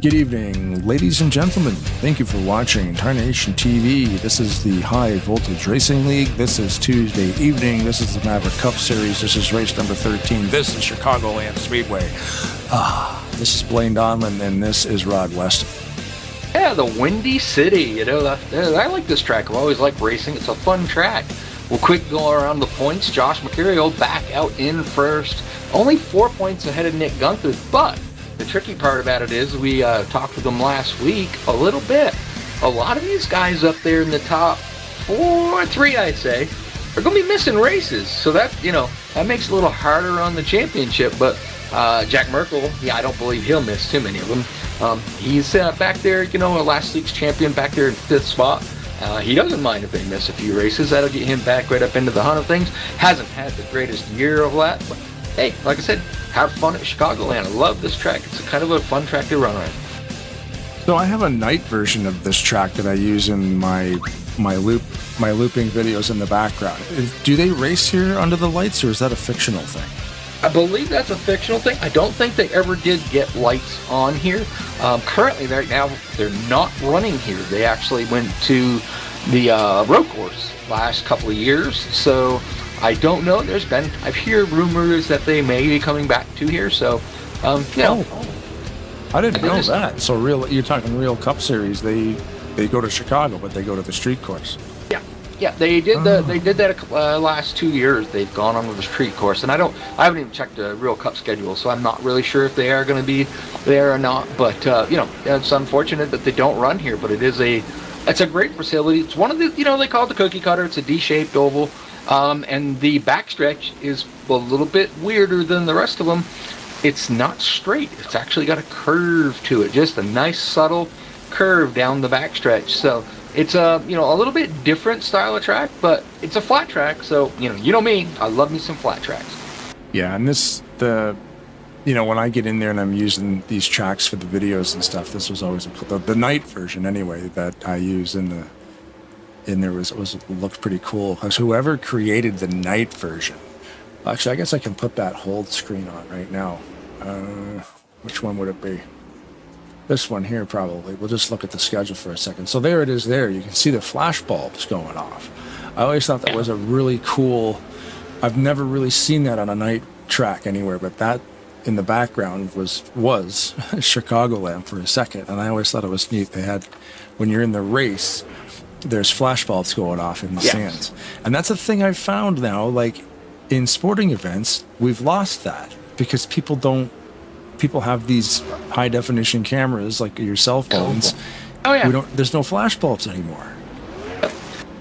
Good evening, ladies and gentlemen. Thank you for watching Tarnation TV. This is the High Voltage Racing League. This is Tuesday evening. This is the Maverick Cup Series. This is race number 13. This is Chicagoland Speedway. This is Blaine Donlin, and this is Rod Weston. Yeah, the Windy City. You know, I like this track. I've always liked racing. It's a fun track. We'll quick go around the points. Josh Mercurio back out in first. Only 4 points ahead of Nick Gunther, but the tricky part about it is we talked with them last week a little bit. A lot of these guys up there in the top 3, I'd say, are going to be missing races. So that, you know, that makes it a little harder on the championship. But Jack Merkel, yeah, I don't believe he'll miss too many of them. He's back there, you know, last week's champion back there in 5th spot. He doesn't mind if they miss a few races. That'll get him back right up into the hunt of things. Hasn't had the greatest year of that, but hey, like I said, have fun at Chicagoland. I love this track. It's a kind of a fun track to run on. So I have a night version of this track that I use in my looping videos in the background. Do they race here under the lights, or is that a fictional thing? I believe that's a fictional thing. I don't think they ever did get lights on here. Currently, right now, they're not running here. They actually went to the road course last couple of years. So I don't know. I've heard rumors that they may be coming back to here. So, you know. I didn't know that. So you're talking real Cup Series. They go to Chicago, but they go to the street course. Yeah, they did that last 2 years. They've gone on to the street course, and I haven't even checked the real Cup schedule, so I'm not really sure if they are going to be there or not. But you know, it's unfortunate that they don't run here. But it's a great facility. It's one of the, you know, they call it the cookie cutter. It's a D-shaped oval, and the backstretch is a little bit weirder than the rest of them. It's not straight. It's actually got a curve to it, just a nice subtle curve down the backstretch. So it's a, you know, a little bit different style of track, but it's a flat track. So, you know me, I love me some flat tracks. Yeah, and you know, when I get in there and I'm using these tracks for the videos and stuff, this was always the night version anyway that I use in there looked pretty cool, because whoever created the night version, actually I guess I can put that hold screen on right now. Which one would it be? This one here, probably. We'll just look at the schedule for a second. So there it is there. You can see the flash bulbs going off. I always thought that was a really cool, I've never really seen that on a night track anywhere, but that in the background was Chicagoland for a second. And I always thought it was neat. They had, when you're in the race, there's flash bulbs going off in the stands. And that's a thing I've found now, like in sporting events, we've lost that because people have these high definition cameras like your cell phones. Oh yeah. There's no flash bulbs anymore.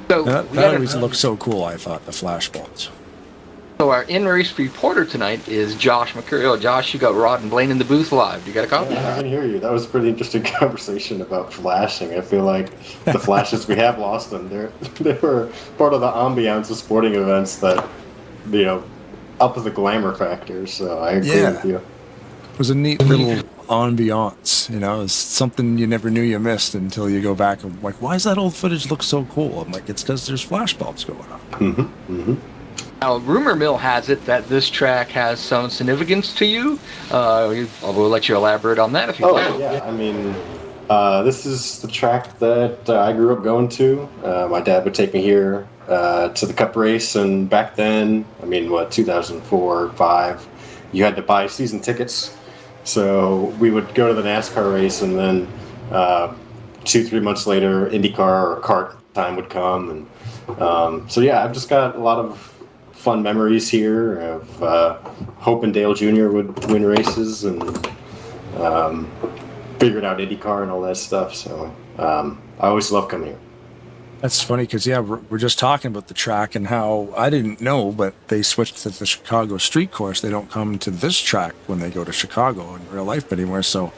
So that always looked so cool, I thought, the flash bulbs. So our in-race reporter tonight is Josh Mercurio. Josh, you got Rod and Blaine in the booth live. You got a copy? Yeah, I can hear you. That was a pretty interesting conversation about flashing. I feel like the flashes, we have lost them. They were part of the ambiance of sporting events that, you know, up to the glamour factor. So I agree with you. It was a neat little ambiance, you know. It's something you never knew you missed until you go back and like, why does that old footage look so cool? I'm like, it's because there's flash bulbs going on. Now, rumor mill has it that this track has some significance to you. We'll let you elaborate on that if you like. Yeah. I mean, this is the track that I grew up going to. My dad would take me here to the Cup race, and back then, I mean, 2004, 5, you had to buy season tickets. So we would go to the NASCAR race, and then 2-3 months later, IndyCar or kart time would come. And so, yeah, I've just got a lot of fun memories here of Hope and Dale Jr. would win races and figured out IndyCar and all that stuff. So I always love coming here. That's funny because, yeah, we're just talking about the track and how I didn't know, but they switched to the Chicago street course. They don't come to this track when they go to Chicago in real life anymore. So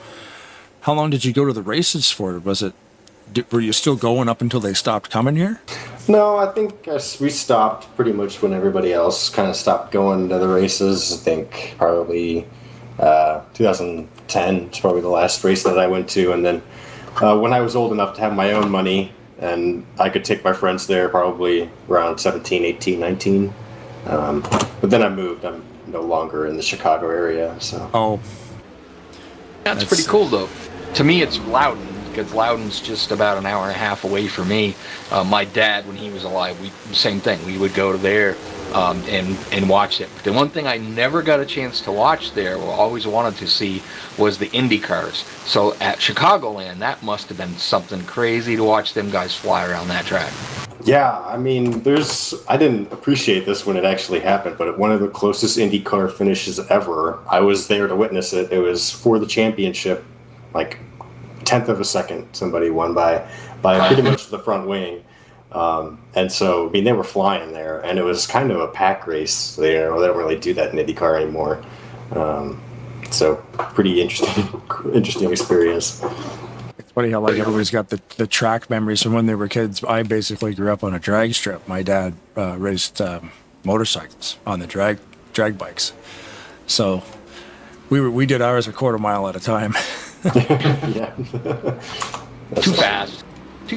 how long did you go to the races for? Were you still going up until they stopped coming here? No, I think we stopped pretty much when everybody else kind of stopped going to the races. I think probably 2010 is probably the last race that I went to. And then when I was old enough to have my own money and I could take my friends there, probably around 17, 18, 19. But then I moved. I'm no longer in the Chicago area. So. That's pretty cool, though. to me, it's Loudon, because Loudon's just about an hour and a half away from me. My dad, when he was alive, same thing. We would go to there and watch it. But the one thing I never got a chance to watch there, or always wanted to see, was the Indy cars. So at Chicagoland, that must have been something crazy to watch them guys fly around that track. Yeah, I mean, I didn't appreciate this when it actually happened, but one of the closest IndyCar finishes ever, I was there to witness it. It was for the championship, like 10th of a second, somebody won by pretty much the front wing. And so, I mean, they were flying there, and it was kind of a pack race there. They don't really do that in IndyCar anymore. So, pretty interesting experience. It's funny how like everybody's got the track memories from when they were kids. I basically grew up on a drag strip. My dad raced motorcycles on the drag bikes, so we did ours a quarter mile at a time. Yeah. Too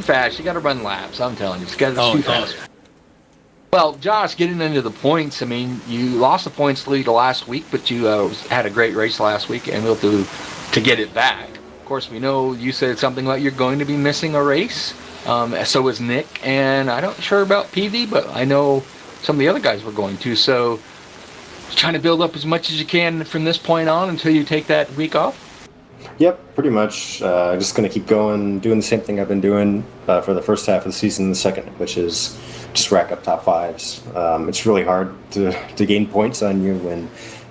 fast. You got to run laps. I'm telling you, it's too fast. Well, Josh, getting into the points. I mean, you lost the points lead last week, but you had a great race last week, and we'll do to get it back. Of course, we know you said something about you're going to be missing a race. So is Nick, and I'm not sure about PV, but I know some of the other guys were going to. So, trying to build up as much as you can from this point on until you take that week off. Yep, pretty much. Just going to keep going, doing the same thing I've been doing for the first half of the season, the second, which is just rack up top fives. It's really hard to gain points on you when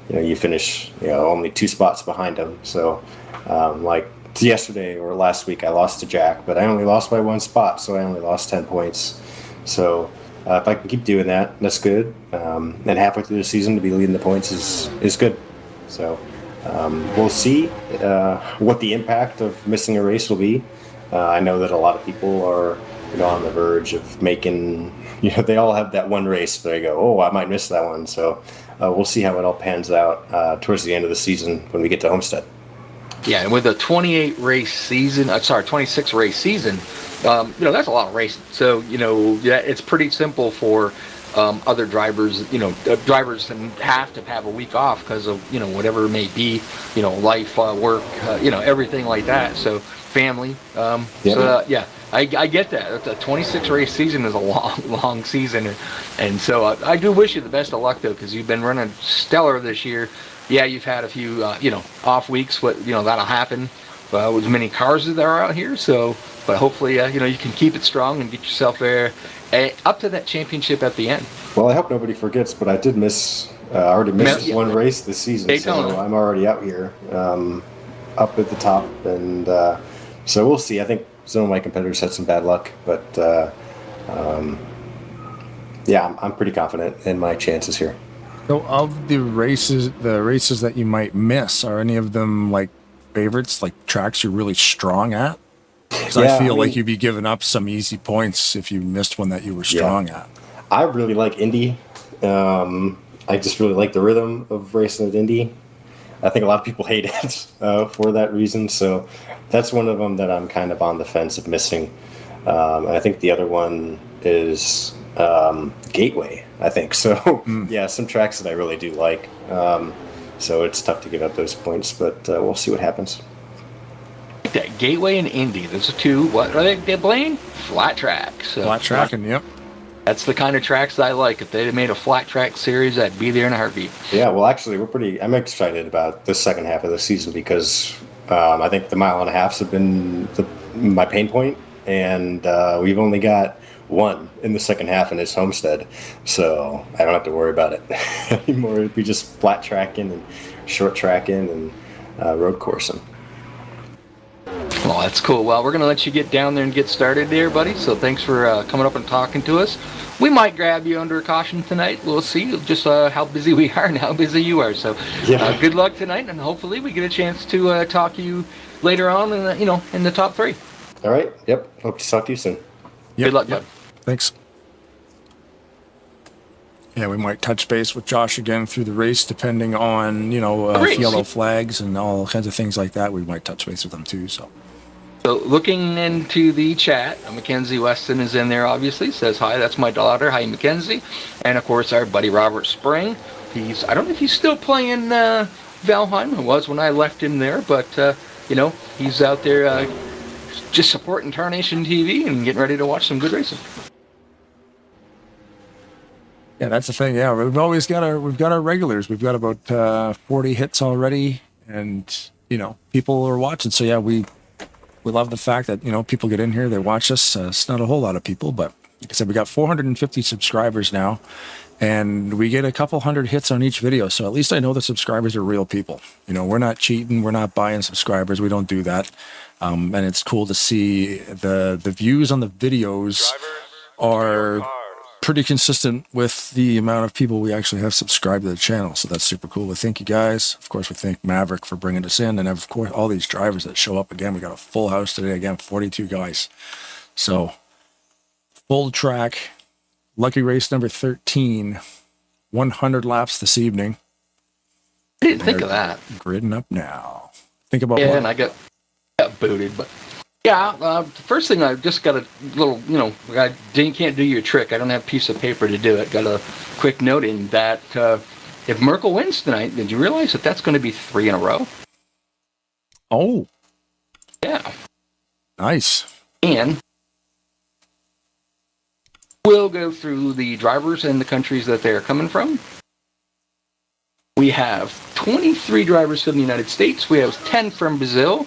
you finish only 2 spots behind them. So, like yesterday or last week, I lost to Jack, but I only lost by 1 spot, so I only lost 10 points. So if I can keep doing that, that's good. And halfway through the season to be leading the points is good. So. We'll see what the impact of missing a race will be. I know that a lot of people are on the verge of making, they all have that one race they go, oh, I might miss that one. So we'll see how it all pans out towards the end of the season when we get to Homestead. Yeah, and with a 26 race season, that's a lot of racing. So, it's pretty simple for other drivers, drivers have to have a week off because of, whatever it may be, life, work, everything like that. So family. I get that. A 26 race season is a long season. And so I do wish you the best of luck though, because you've been running stellar this year. Yeah, you've had a few, off weeks, that'll happen with as many cars as there are out here. So, but hopefully, you can keep it strong and get yourself there. Up to that championship at the end. Well, I hope nobody forgets, but I did already missed one race this season, Daytona. So I'm already out here, up at the top, and so we'll see. I think some of my competitors had some bad luck, but I'm pretty confident in my chances here. So, of the races that you might miss, are any of them like favorites, like tracks you're really strong at? Because I feel like you'd be giving up some easy points if you missed one that you were strong at. I really like Indy. I just really like the rhythm of racing at Indy. I think a lot of people hate it for that reason. So that's one of them that I'm kind of on the fence of missing. I think the other one is Gateway, I think. So, some tracks that I really do like. So it's tough to give up those points, but we'll see what happens. That Gateway and Indy, those are two, what are they playing? Flat tracks. So flat tracking, yep. That's the kind of tracks that I like. If they made a flat track series, I'd be there in a heartbeat. Yeah, well, actually, I'm excited about the second half of the season because I think the 1.5 miles have been my pain point, and we've only got one in the second half, and it's Homestead. So I don't have to worry about it anymore. It'd be just flat tracking and short tracking and road coursing. Well, that's cool. Well, we're going to let you get down there and get started there, buddy. So thanks for coming up and talking to us. We might grab you under a caution tonight. We'll see just how busy we are and how busy you are. So good luck tonight, and hopefully we get a chance to talk to you later on in the top 3. All right. Yep. Hope to talk to you soon. Yep. Good luck, bud. Thanks. Yeah, we might touch base with Josh again through the race, depending on, yellow flags and all kinds of things like that. We might touch base with them too, So looking into the chat, Mackenzie Weston is in there, obviously. Says, hi, that's my daughter. Hi, Mackenzie. And, of course, our buddy Robert Spring. I don't know if he's still playing Valheim. It was when I left him there, but you know, he's out there just supporting Tarnation TV and getting ready to watch some good racing. Yeah, that's the thing. Yeah, we've got our regulars. We've got about 40 hits already, and you know, people are watching. So yeah, we love the fact that, you know, people get in here, they watch us. It's not a whole lot of people, but like I said, we got 450 subscribers now, and we get a couple hundred hits on each video. So at least I know the subscribers are real people. You know, we're not cheating, we're not buying subscribers, we don't do that. And it's cool to see the views on the videos are pretty consistent with the amount of people we actually have subscribed to the channel. So that's super cool. We thank you guys. Of course, we thank Maverick for bringing us in, and of course all these drivers that show up. Again, we got a full house today. Again, 42 guys. So full track, lucky race number 13, 100 laps this evening. I didn't think of that. Gridding up now. Think about yeah, and I got booted, but yeah, the first thing, I just got a little, you know, I can't do your trick. I don't have a piece of paper to do it. Got a quick note in that if Merkel wins tonight, did you realize that that's going to be 3 in a row? Oh. Yeah. Nice. And we'll go through the drivers and the countries that they're coming from. We have 23 drivers from the United States. We have 10 from Brazil.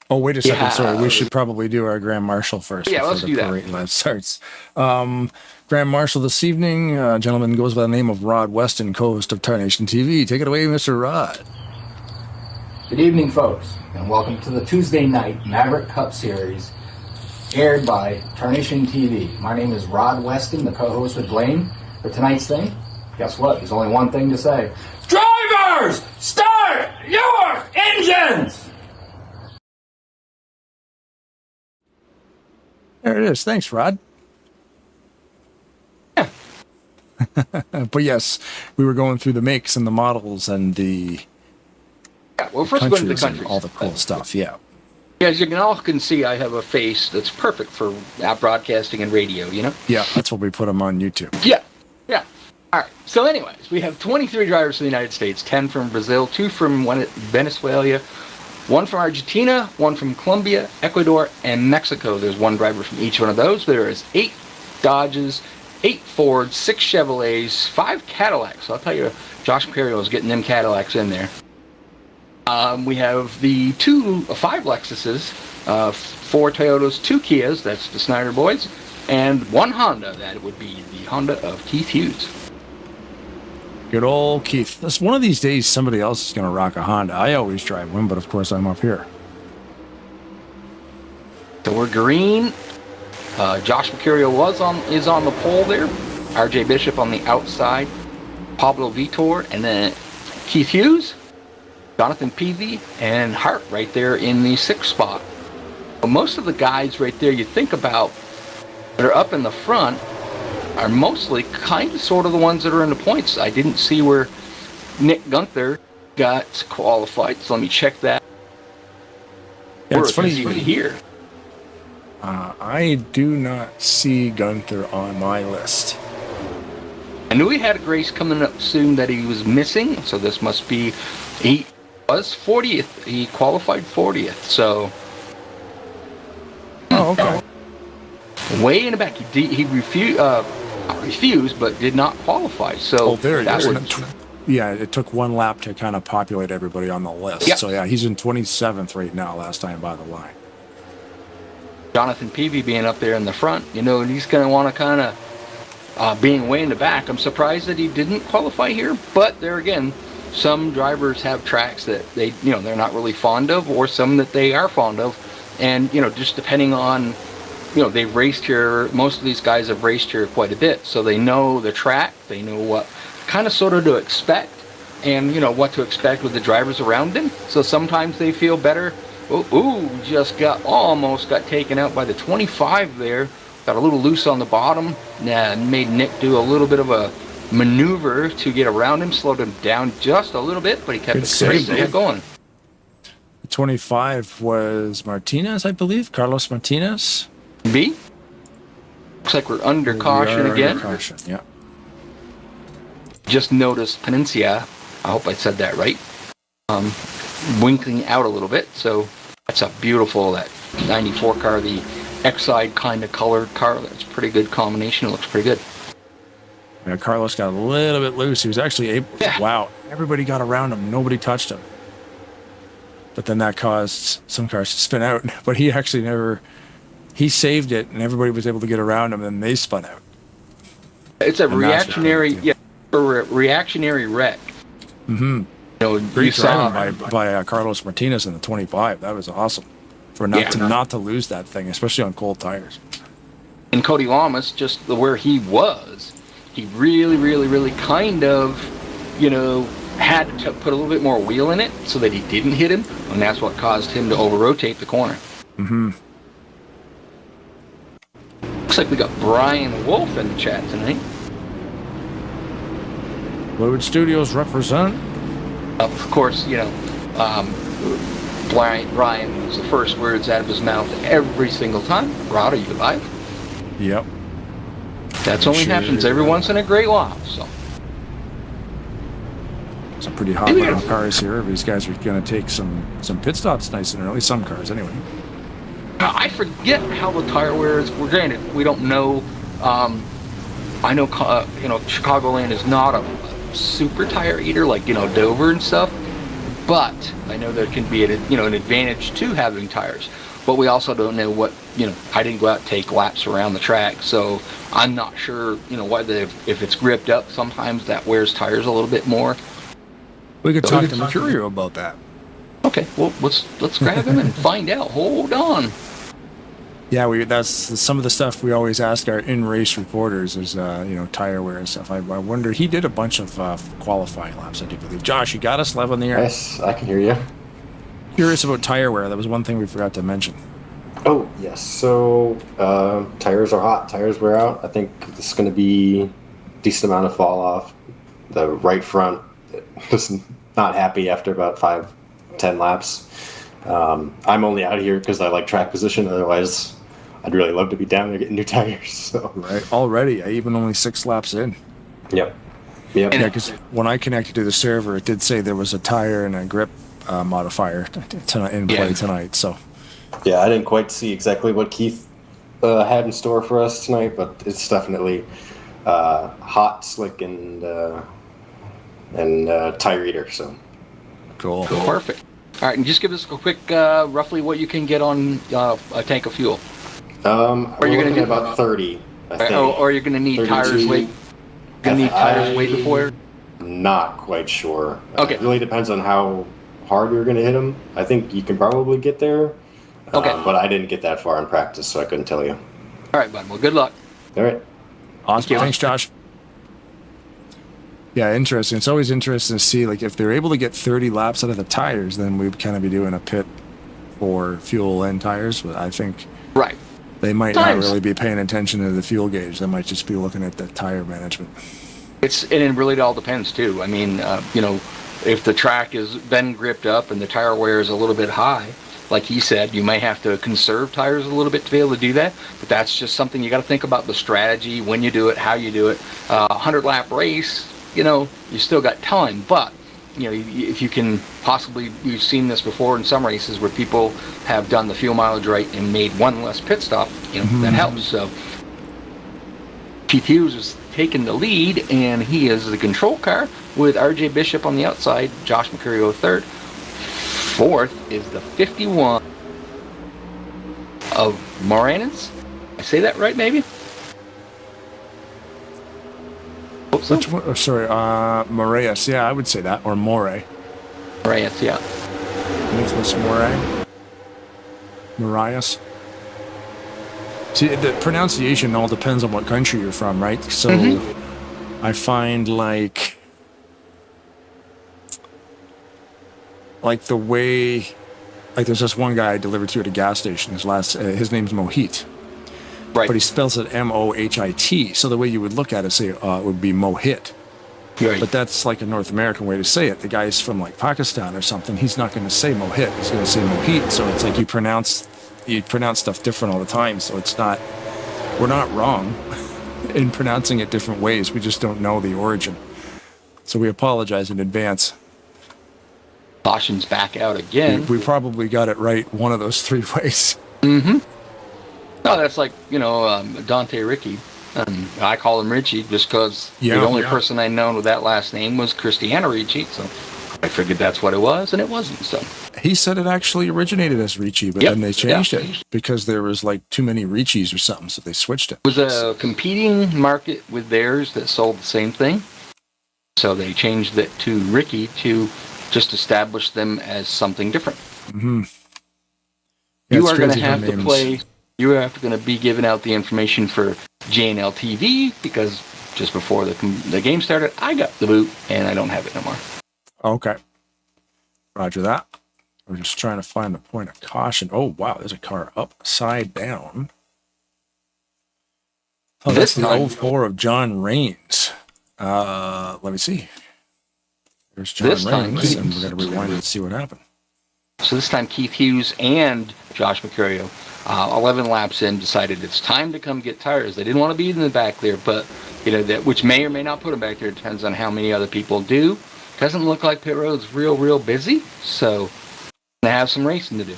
Oh, wait a second. Sorry, we should probably do our Grand Marshal first. Yeah, let's do that. Parade live starts. Grand Marshal this evening, gentleman goes by the name of Rod Weston, co-host of Tarnation TV. Take it away, Mr. Rod. Good evening, folks, and welcome to the Tuesday night Maverick Cup Series, aired by Tarnation TV. My name is Rod Weston, the co-host with Blaine. For tonight's thing, guess what? There's only one thing to say. Drivers, start your engines! There it is. Thanks, Rod. But yes, we were going through the makes and the models and the well, first going to the countries countries. and all the cool stuff. Yeah. As you can see, I have a face that's perfect for broadcasting and radio, you know? Yeah, that's what we put them on YouTube. Yeah. All right. So anyways, we have 23 drivers from the United States, 10 from Brazil, 2 from Venezuela, 1 from Argentina, 1 from Colombia, Ecuador, and Mexico. There's 1 driver from each one of those. There is 8 Dodges, 8 Fords, 6 Chevrolets, 5 Cadillacs. So I'll tell you, Josh Imperial is getting them Cadillacs in there. We have the 5 Lexuses, 4 Toyotas, 2 Kias, that's the Snyder boys, and 1 Honda. That would be the Honda of Keith Hughes. Good old Keith. This one of these days, somebody else is going to rock a Honda. I always drive one, but of course I'm up here. So we're green. Josh Mercurio is on the pole there. RJ Bishop on the outside. Pablo Vitor, and then Keith Hughes, Jonathan Peavy, and Hart right there in the 6th spot. But most of the guys right there you think about that are up in the front are mostly kind of sort of the ones that are in the points. I didn't see where Nick Gunther got qualified, so let me check that. Yeah, it's funny here. I do not see Gunther on my list. I knew he had a race coming up soon that he was missing, so this must be, he was 40th. He qualified 40th, so. Oh, okay. Way in the back. He refused, but did not qualify. So there it is. Yeah, it took 1 lap to kind of populate everybody on the list. Yep. So yeah, he's in 27th right now, last time by the line. Jonathan Peavy being up there in the front, you know, and he's going to want to kind of being way in the back. I'm surprised that he didn't qualify here, but there again, some drivers have tracks that they're not really fond of, or some that they are fond of, and just depending on, they've raced here. Most of these guys have raced here quite a bit, so they know the track, they know what kind of sort of to expect, and what to expect with the drivers around them. So sometimes they feel better. Just almost got taken out by the 25 there. Got a little loose on the bottom. Made Nick do a little bit of a maneuver to get around him, slowed him down just a little bit, but he kept it straight and kept going. The 25 was Martinez, I believe. Carlos Martinez. B. Looks like we're under caution again. Under caution, yeah. Just noticed Peninsula. I hope I said that right. winking out a little bit. So that's a beautiful, that 94 car, the X-side kind of colored car. That's a pretty good combination. It looks pretty good. Yeah, Carlos got a little bit loose. He was actually able. Yeah. Wow, everybody got around him. Nobody touched him. But then that caused some cars to spin out. But he actually never. He saved it, and everybody was able to get around him, and they spun out. It's a And reactionary, reactionary wreck. Mm-hmm. You know, Great you saw driving by Carlos Martinez in the 25. That was awesome. For not to lose that thing, especially on cold tires. And Cody Lamas, just where he was, he really kind of, had to put a little bit more wheel in it so that he didn't hit him, and that's what caused him to over-rotate the corner. Mm-hmm. Looks like we got Brian Wolf in the chat tonight. Fluid Studios represent. Of course, Brian was the first words out of his mouth every single time. Rod, are you live? Yep. That's only happens every once in a great while, so. Some pretty hot looking cars here. These guys are going to take some pit stops nice and early. Some cars, anyway. I forget how the tire wear is. We're granted, we don't know. I know, Chicagoland is not a super tire eater like, Dover and stuff. But I know there can be an advantage to having tires. But we also don't know what, I didn't go out and take laps around the track. So I'm not sure, whether if it's gripped up, sometimes that wears tires a little bit more. We could talk to Mercurio about that. Okay, well, let's grab him and find out. Hold on. Yeah, that's some of the stuff we always ask our in-race reporters is, tire wear and stuff. I wonder, he did a bunch of qualifying laps, I do believe. Josh, you got us live on the air? Yes, I can hear you. Curious about tire wear. That was one thing we forgot to mention. Oh, yes. So, tires are hot. Tires wear out. I think this is going to be a decent amount of fall off. The right front was not happy after about 5-10 laps. I'm only out here because I like track position. Otherwise, I'd really love to be down there getting new tires. So. Right. Already, even only 6 laps in. Yep. Yeah, because when I connected to the server, it did say there was a tire and a grip modifier in play tonight. So. Yeah, I didn't quite see exactly what Keith had in store for us tonight, but it's definitely hot, slick, and tire eater. So. Cool. Perfect. All right, and just give us a quick, roughly what you can get on a tank of fuel. We're looking at about 30, I think. Or you're going to need 32. tires weight. Going to need tires weight before. Not quite sure. Okay. It really depends on how hard you're going to hit them. I think you can probably get there. Okay. But I didn't get that far in practice, so I couldn't tell you. All right, bud. Well, good luck. All right. Awesome. Thanks, Josh. Yeah, interesting. It's always interesting to see, like, if they're able to get 30 laps out of the tires, then we'd kind of be doing a pit for fuel and tires. But I think they might not really be paying attention to the fuel gauge. They might just be looking at the tire management. And it really all depends, too. I mean, if the track is then gripped up and the tire wear is a little bit high, like he said, you may have to conserve tires a little bit to be able to do that. But that's just something you got to think about, the strategy, when you do it, how you do it. 100-lap race, you still got time, but if you can possibly, you've seen this before in some races where people have done the fuel mileage right and made one less pit stop, that helps. So Keith Hughes is taking the lead, and he is the control car with RJ Bishop on the outside, Josh Mercurio third. Fourth is the 51 of Moranens. I say that right, maybe? Which one? Oh, sorry, Moraes. Yeah, I would say that. Or Moray. Moraes, yeah. Nicholas Moray. Marias. See, the pronunciation all depends on what country you're from, right? So I find like the way, like there's this one guy I delivered to at a gas station. His name's Mohit. Right. But he spells it M-O-H-I-T. So the way you would look at it, say, it would be Mohit. Right. But that's like a North American way to say it. The guy's from like Pakistan or something. He's not going to say Mohit. He's going to say Mohit. So it's like you pronounce stuff different all the time. So we're not wrong in pronouncing it different ways. We just don't know the origin. So we apologize in advance. Caution's back out again. We probably got it right one of those 3 ways. Mm-hmm. No, that's like, Dante Ricky. I call him Richie just because the only person I known with that last name was Cristiano Ricci, so I figured that's what it was, and it wasn't. So he said it actually originated as Ricci, but then they changed it because there was like too many Riccis or something, so they switched it. It was a competing market with theirs that sold the same thing, so they changed it to Ricky to just establish them as something different. Mm-hmm. You are going to have to play. You are going to be giving out the information for JNL TV because just before the game started, I got the boot and I don't have it no more. Okay. Roger that. We're just trying to find the point of caution. Oh, wow. There's a car upside down. Oh, that's the 04 of John Raines. Let me see. There's John Raines, and we're going to rewind and see what happened. So this time Keith Hughes and Josh Mercurio, 11 laps in, decided it's time to come get tires. They didn't want to be in the back there, but that which may or may not put them back there. It depends on how many other people do. Doesn't look like pit road's real busy, so they have some racing to do.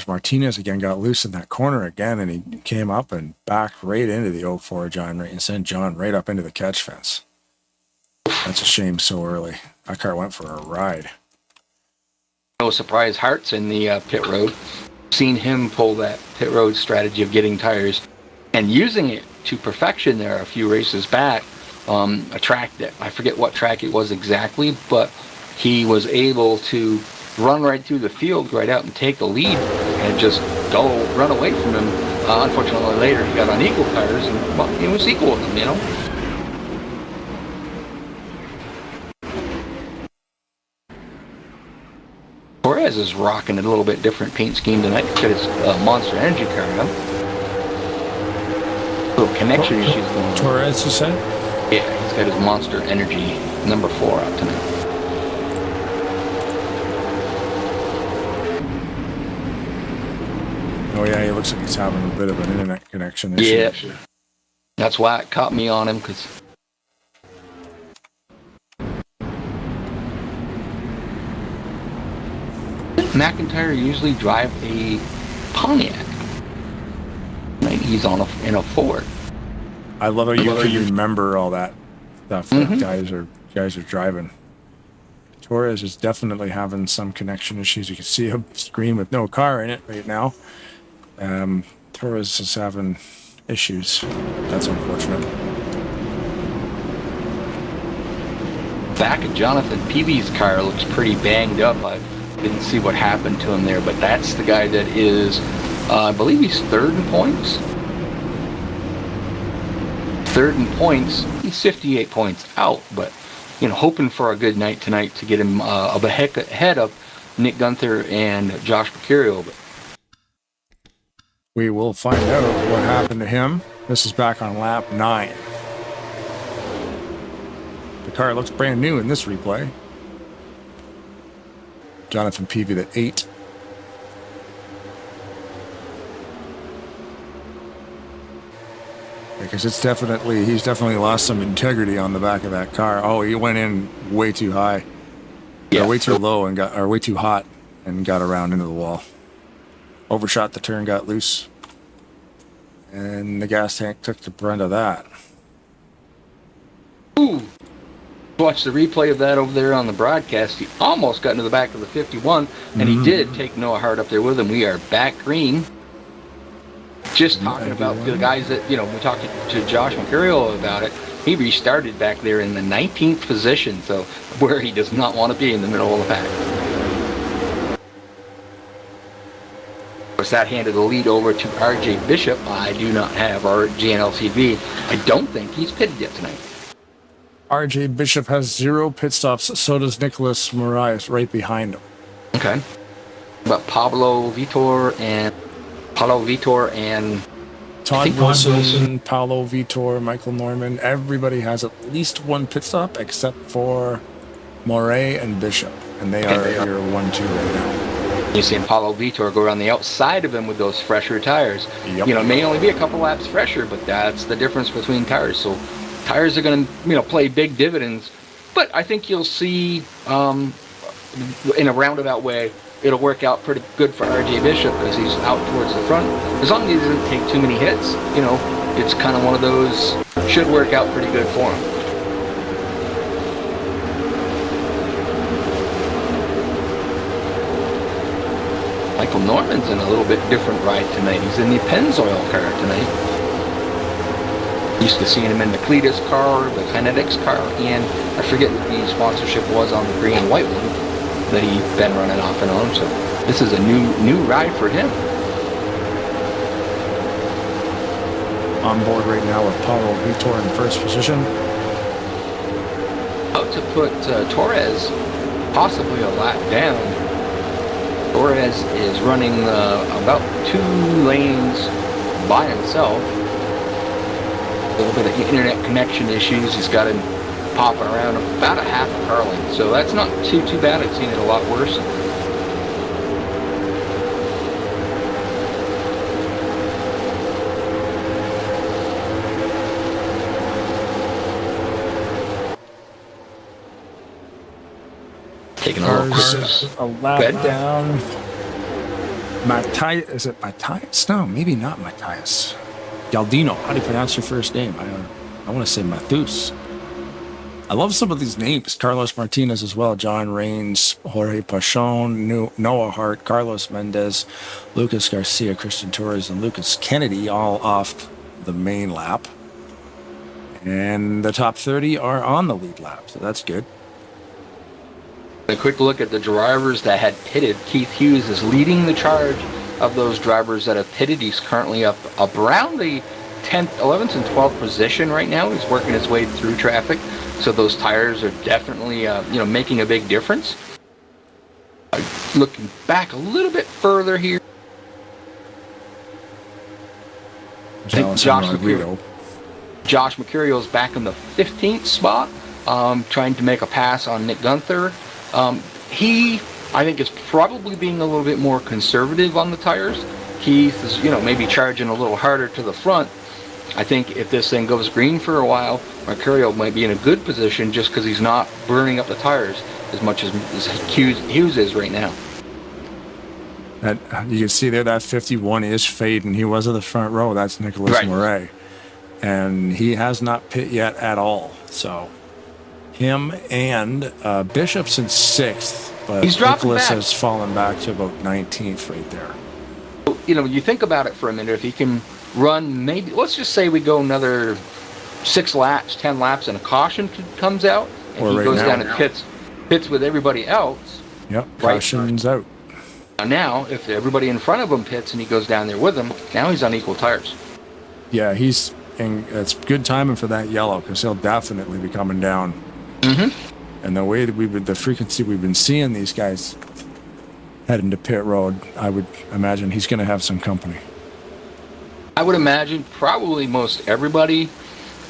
Martinez again got loose in that corner again, and he came up and backed right into the 04 John Raines and sent John right up into the catch fence. That's a shame so early. That car went for a ride. No surprise, Hart's in the pit road. Seen him pull that pit road strategy of getting tires and using it to perfection there a few races back. A track that I forget what track it was exactly, but he was able to run right through the field, right out and take the lead and just run away from him. Unfortunately, later he got on equal tires and he was equal with him, Torres is rocking a little bit different paint scheme tonight. He's got his Monster Energy car out. Little connection issues going on. Torres, you said? Yeah, he's got his Monster Energy number 4 out tonight. Oh yeah, he looks like he's having a bit of an internet connection issue. Yeah, that's why it caught me on him, because McIntyre usually drive a Pontiac. Right, he's in a Ford. I love how you can remember all that stuff that guys are driving. Torres is definitely having some connection issues. You can see a screen with no car in it right now. Torres is having issues. That's unfortunate. Back of Jonathan Peavy's car looks pretty banged up. I didn't see what happened to him there, but that's the guy that is, I believe he's third in points. Third in points. He's 58 points out, but hoping for a good night tonight to get him ahead of Nick Gunther and Josh Mercurio. But we will find out what happened to him. This is back on lap 9. The car looks brand new in this replay. Jonathan Peavy at 8. Because he's definitely lost some integrity on the back of that car. Oh, he went in way too high. Yeah. Or way too low or way too hot and got around into the wall. Overshot the turn, got loose. And the gas tank took the brunt of that. Ooh. Watch the replay of that over there on the broadcast. He almost got into the back of the 51, and he did take Noah Hart up there with him. We are back green. Just talking about the guys that, we talked to Josh Mercurio about it. He restarted back there in the 19th position, so where he does not want to be in the middle of the pack. Of course, that handed the lead over to RJ Bishop. I do not have our GNL TV. I don't think he's pitted yet tonight. RJ Bishop has 0 pit stops. So does Nicholas Moraes right behind him. Okay. But Pablo Vitor and Todd Wilson, Paulo Vitor, Michael Norman. Everybody has at least 1 pit stop except for Moray and Bishop. And they are your 1-2 right now. You're seeing Paulo Vitor go around the outside of him with those fresher tires. Yep. It may only be a couple laps fresher, but that's the difference between tires. So tires are going to, play big dividends But I think you'll see, in a roundabout way, it'll work out pretty good for RJ Bishop as he's out towards the front. As long as he doesn't take too many hits, you know, it's kind of one of those, should work out pretty good for him. Michael Norman's in a little bit different ride tonight. He's in the Pennzoil car tonight. Used to seeing him in the Cletus car, the Kinetics car, and I forget what the sponsorship was on the green and white one that he's been running off and on. So this is a new ride for him. On board right now with Paulo Vitor in first position. Out to put Torres possibly a lap down. Torres is running about 2 lanes by himself. A little bit of internet connection issues. He's got him popping around about a half a car length. So that's not too bad. I've seen it a lot worse. Taking a little quick. A lap down. Matthias, is it Matthias? No, maybe not Matthias. Galdino, how do you pronounce your first name? I want to say Mathus. I love some of these names. Carlos Martinez as well, John Rains, Jorge Pachon, Noah Hart, Carlos Mendez, Lucas Garcia, Christian Torres, and Lucas Kennedy all off the main lap. And the top 30 are on the lead lap, so that's good. A quick look at the drivers that had pitted. Keith Hughes is leading the charge of those drivers that have pitted. He's currently up around the 10th, 11th, and 12th position right now. He's working his way through traffic, so those tires are definitely, making a big difference. Looking back a little bit further here, I think Josh Mercurio is back in the 15th spot, trying to make a pass on Nick Gunther. He, I think, is probably being a little bit more conservative on the tires. Keith is, maybe charging a little harder to the front. I think if this thing goes green for a while, Mercurio might be in a good position just because he's not burning up the tires as much as Hughes is right now. That, you can see there that 51 is fading. He was at the front row. That's Nicholas Murray. And he has not pit yet at all. So him and Bishop's in 6th, but he's Nicholas back. has fallen back to about 19th right there. You think about it for a minute. If he can run, maybe, let's just say we go another 6 laps, 10 laps, and a caution comes out, and he goes down and pits with everybody else. Yep, caution's out. Now, if everybody in front of him pits and he goes down there with them, now he's on equal tires. Yeah, it's good timing for that yellow because he'll definitely be coming down. Mm-hmm. And the way that the frequency we've been seeing these guys heading to pit road, I would imagine he's going to have some company. I would imagine probably most everybody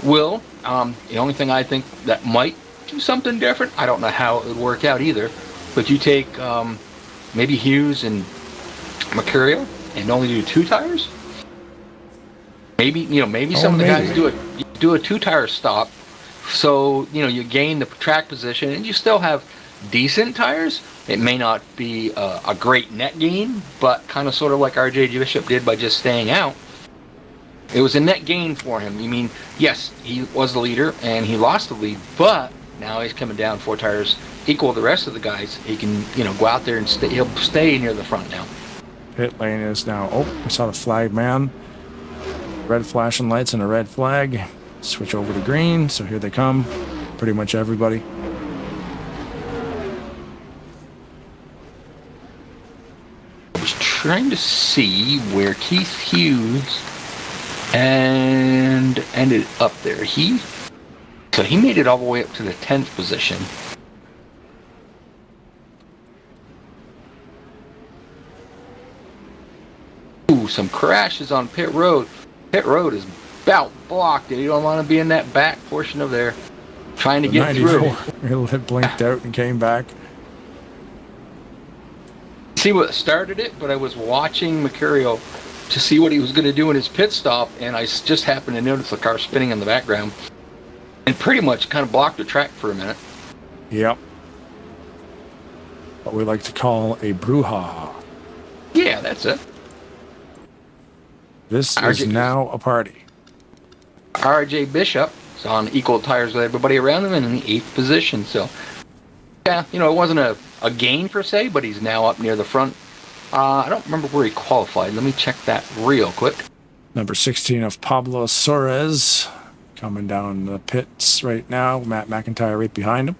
will. The only thing I think that might do something different, I don't know how it would work out either, but you take maybe Hughes and Mercurio and only do 2 tires. Maybe some of the guys do a 2-tire stop, so you gain the track position and you still have decent tires. It may not be a great net gain, but kind of sort of like RJ Bishop did by just staying out. It was a net gain for him. I mean, yes, he was the leader and he lost the lead, but now he's coming down 4 tires equal to the rest of the guys. He can, go out there and he'll stay near the front now. Pit lane is now, I saw the flag man. Red flashing lights and a red flag. Switch over to green, so here they come. Pretty much everybody. I was trying to see where Keith Hughes and ended up there. So he made it all the way up to the 10th position. Ooh, some crashes on pit road. Pit road is about blocked, and you don't want to be in that back portion of there trying to get through. It blinked out and came back. See what started it, but I was watching Mercurio to see what he was going to do in his pit stop, and I just happened to notice the car spinning in the background and pretty much kind of blocked the track for a minute. Yep. What we like to call a brouhaha. Yeah, that's it. This is now a party. R.J. Bishop is on equal tires with everybody around him and in the 8th position. So, yeah, you know, it wasn't a gain per se, but he's now up near the front. I don't remember where he qualified. Let me check that real quick. Number 16 of Pablo Suarez coming down the pits right now. Matt McIntyre right behind him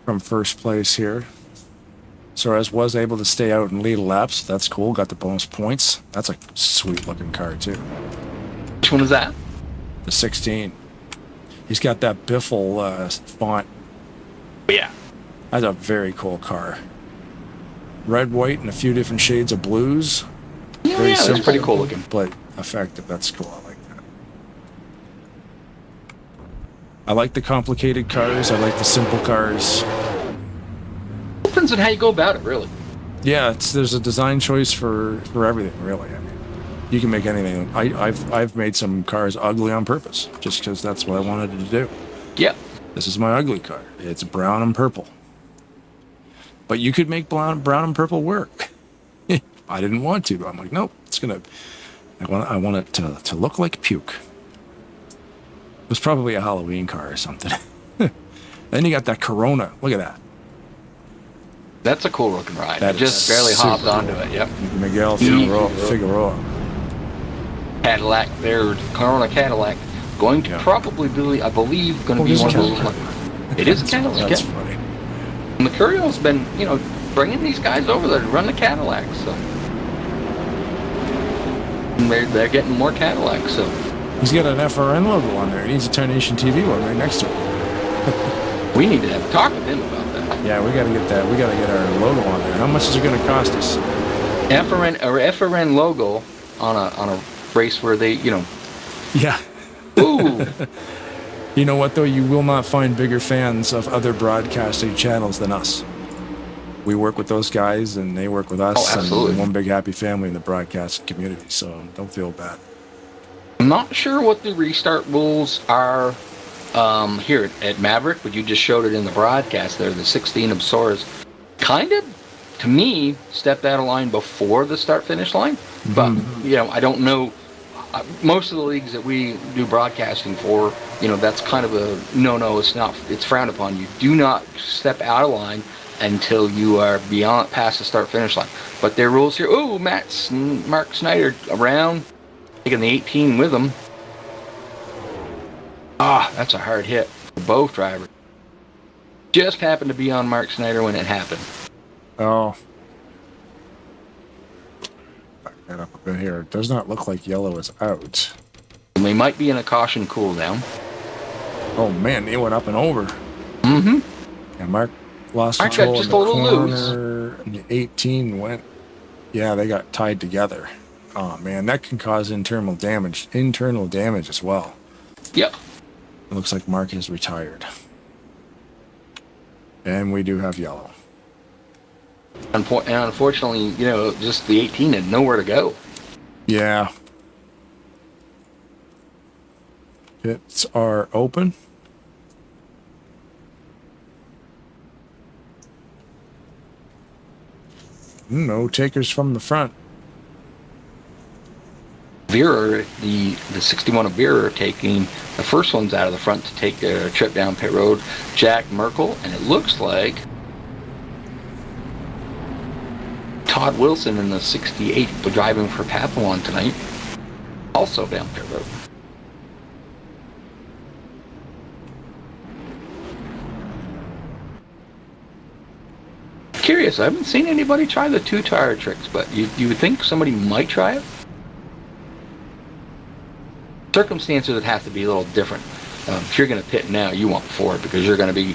from first place here. Suarez was able to stay out and lead a lap, so that's cool. Got the bonus points. That's a sweet looking car too. Which one is that? The 16. He's got that Biffle font. Yeah. That's a very cool car. Red, white, and a few different shades of blues. Yeah, Very that's simple, pretty cool looking. but effective. That's cool. I like that. I like the complicated cars. I like the simple cars. Depends on how you go about it, really. Yeah, there's a design choice for everything, really. I mean, you can make anything. I've made some cars ugly on purpose, just because that's what I wanted to do. Yeah. This is my ugly car. It's brown and purple. But you could make brown and purple work. I didn't want to. I'm like, nope. I want it to look like puke. It was probably a Halloween car or something. Then you got that Corona. Look at that. That's a cool looking ride. That I just barely hopped onto it. Yep. Miguel Figueroa. Cadillac there, Corona Cadillac. Going to probably be, I believe, going to be one of those. It is a Cadillac. That's funny. Mercurio's been, you know, bringing these guys over there to run the Cadillacs, so. And they're getting more Cadillacs, so. He's got an FRN logo on there. He needs a Tarnation TV one right next to him. We need to have talk with him about that. Yeah, we got to get that. We got to get our logo on there. How much is it going to cost us? FRN logo on a race where they, you know. Yeah. Ooh. You know what, though? You will not find bigger fans of other broadcasting channels than us. We work with those guys, and they work with us. Oh, absolutely. And one big happy family in the broadcasting community, so don't feel bad. I'm not sure what the restart rules are here at Maverick, but you just showed it in the broadcast there. The 16 of Soares kind of, to me, stepped out of line before the start-finish line. But, you know, I don't know. Most of the leagues that we do broadcasting for, you know, that's kind of a no, it's not, it's frowned upon. You do not step out of line until you are past the start-finish line. But their rules here, Mark Snyder around, taking the 18 with him. That's a hard hit for both drivers. Just happened to be on Mark Snyder when it happened. Oh. Back that up a bit here. It does not look like yellow is out. And we might be in a caution cool down. Oh, man, they went up and over. Mm-hmm. Yeah, Mark lost Mark control got just in the a little corner, and the 18 went. Yeah, they got tied together. Oh, man, that can cause internal damage as well. Yep. It looks like Mark is retired. And we do have yellow. And unfortunately, you know, just the 18 had nowhere to go. Yeah. Pits are open. No takers from the front. Vera, the 61 of Vera are taking the first ones out of the front to take their trip down pit road. Jack Merkel, and it looks like Todd Wilson in the 68 driving for Papillon tonight, also down pit road. Curious, I haven't seen anybody try the two-tire tricks, but you would think somebody might try it. Circumstances would have to be a little different. If you're going to pit now, you want Ford because you're going to be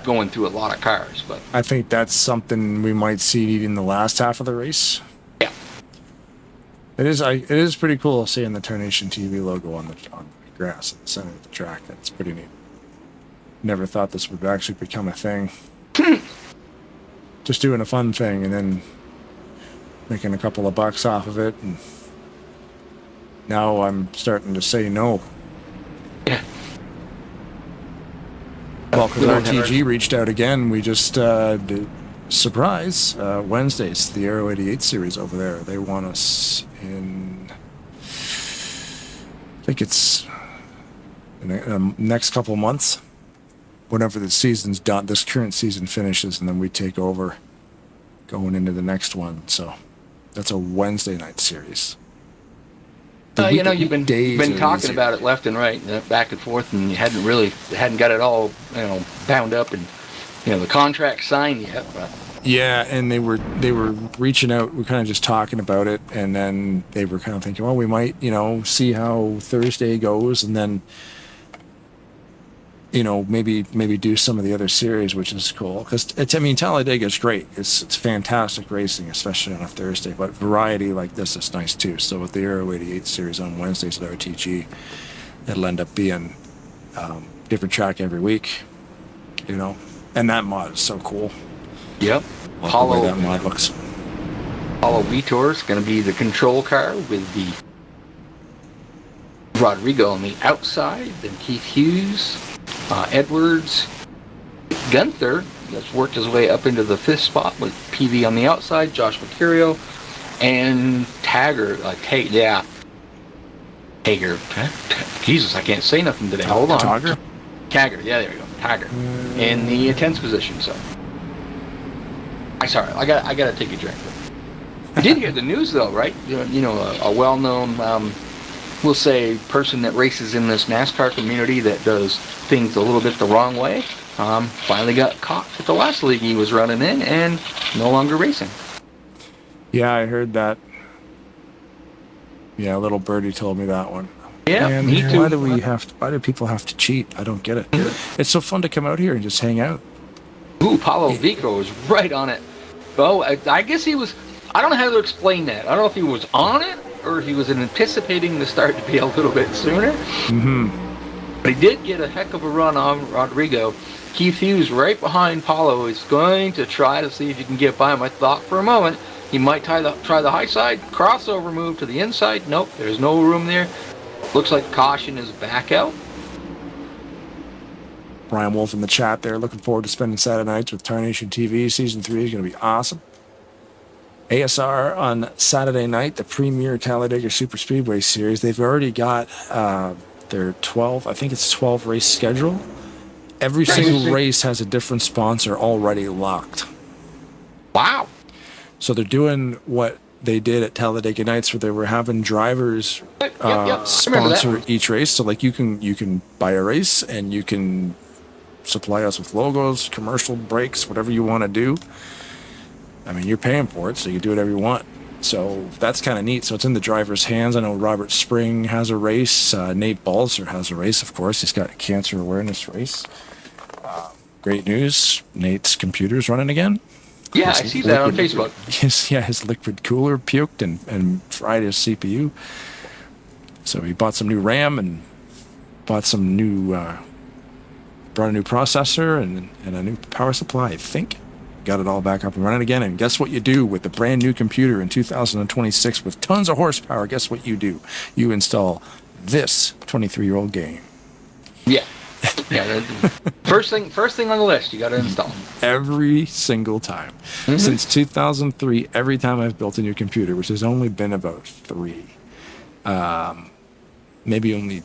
going through a lot of cars. But I think that's something we might see in the last half of the race. Yeah, it is pretty cool seeing the Tarnation TV logo on the grass at the center of the track. That's pretty neat. Never thought this would actually become a thing. Just doing a fun thing and then making a couple of bucks off of it, and now I'm starting to say no. Yeah. Well, because RTG reached out again, we just did, surprise, Wednesdays, the Aero 88 series over there. They want us in, I think it's in the next couple of months, whenever the season's done, this current season finishes, and then we take over going into the next one. So that's a Wednesday night series. You've been talking about it left and right, back and forth, and you hadn't got it all, bound up and, the contract signed yet. But. Yeah, and they were reaching out. We're kind of just talking about it, and then they were kind of thinking, well, we might, see how Thursday goes, and then, maybe do some of the other series, which is cool. Because Talladega is great. It's fantastic racing, especially on a Thursday. But variety like this is nice too. So with the Aero 88 series on Wednesdays at RTG, it'll end up being different track every week. And that mod is so cool. Yep. The way that mod looks. Apollo Vitor is going to be the control car with the Rodrigo on the outside, then Keith Hughes, Edwards, Gunther has worked his way up into the 5th spot with PV on the outside, Josh Mercurio, and Tagger. Hager. Jesus, I can't say nothing today. Hold on. Tagger? Tagger, yeah, there we go. Tagger. In the 10th position, so. Sorry, I gotta take a drink. You did hear the news though, right? A well-known, we'll say, person that races in this NASCAR community that does things a little bit the wrong way, finally got caught at the last league he was running in and no longer racing. Yeah, I heard that. Yeah, little birdie told me that one. Yeah, and me too. Why do people have to cheat? I don't get it. It's so fun to come out here and just hang out. Ooh, Paulo Vico was right on it. Oh, I guess he was. I don't know how to explain that. I don't know if he was on it or if he was anticipating the start to be a little bit sooner. Mm-hmm. But he did get a heck of a run on Rodrigo. Keith Hughes right behind Paulo is going to try to see if he can get by him. I thought for a moment he might try the high side, crossover move to the inside. Nope, there's no room there. Looks like caution is back out. Brian Wolf in the chat there, looking forward to spending Saturday nights with Tarnation TV. Season 3 is going to be awesome. ASR on Saturday night, the premier Talladega Super Speedway Series. They've already got their 12 race schedule. Every single race has a different sponsor already locked. Wow. So they're doing what they did at Talladega Nights, where they were having drivers sponsor each race. So like you can buy a race and you can supply us with logos, commercial breaks, whatever you want to do. I mean, you're paying for it, so you can do whatever you want. So that's kind of neat. So it's in the driver's hands. I know Robert Spring has a race. Nate Balzer has a race, of course. He's got a cancer awareness race. Great news. Nate's computer's running again. Yeah, I see that on Facebook. His liquid cooler puked and fried his CPU. So he bought some new RAM and bought some new, brought a new processor and a new power supply, I think. Got it all back up and running again. And guess what you do with the brand new computer in 2026 with tons of horsepower? Guess what you do? You install this 23-year-old game. Yeah. Yeah. First thing on the list, you got to install. Every single time. Mm-hmm. Since 2003, every time I've built a new computer, which has only been about 3. Maybe only,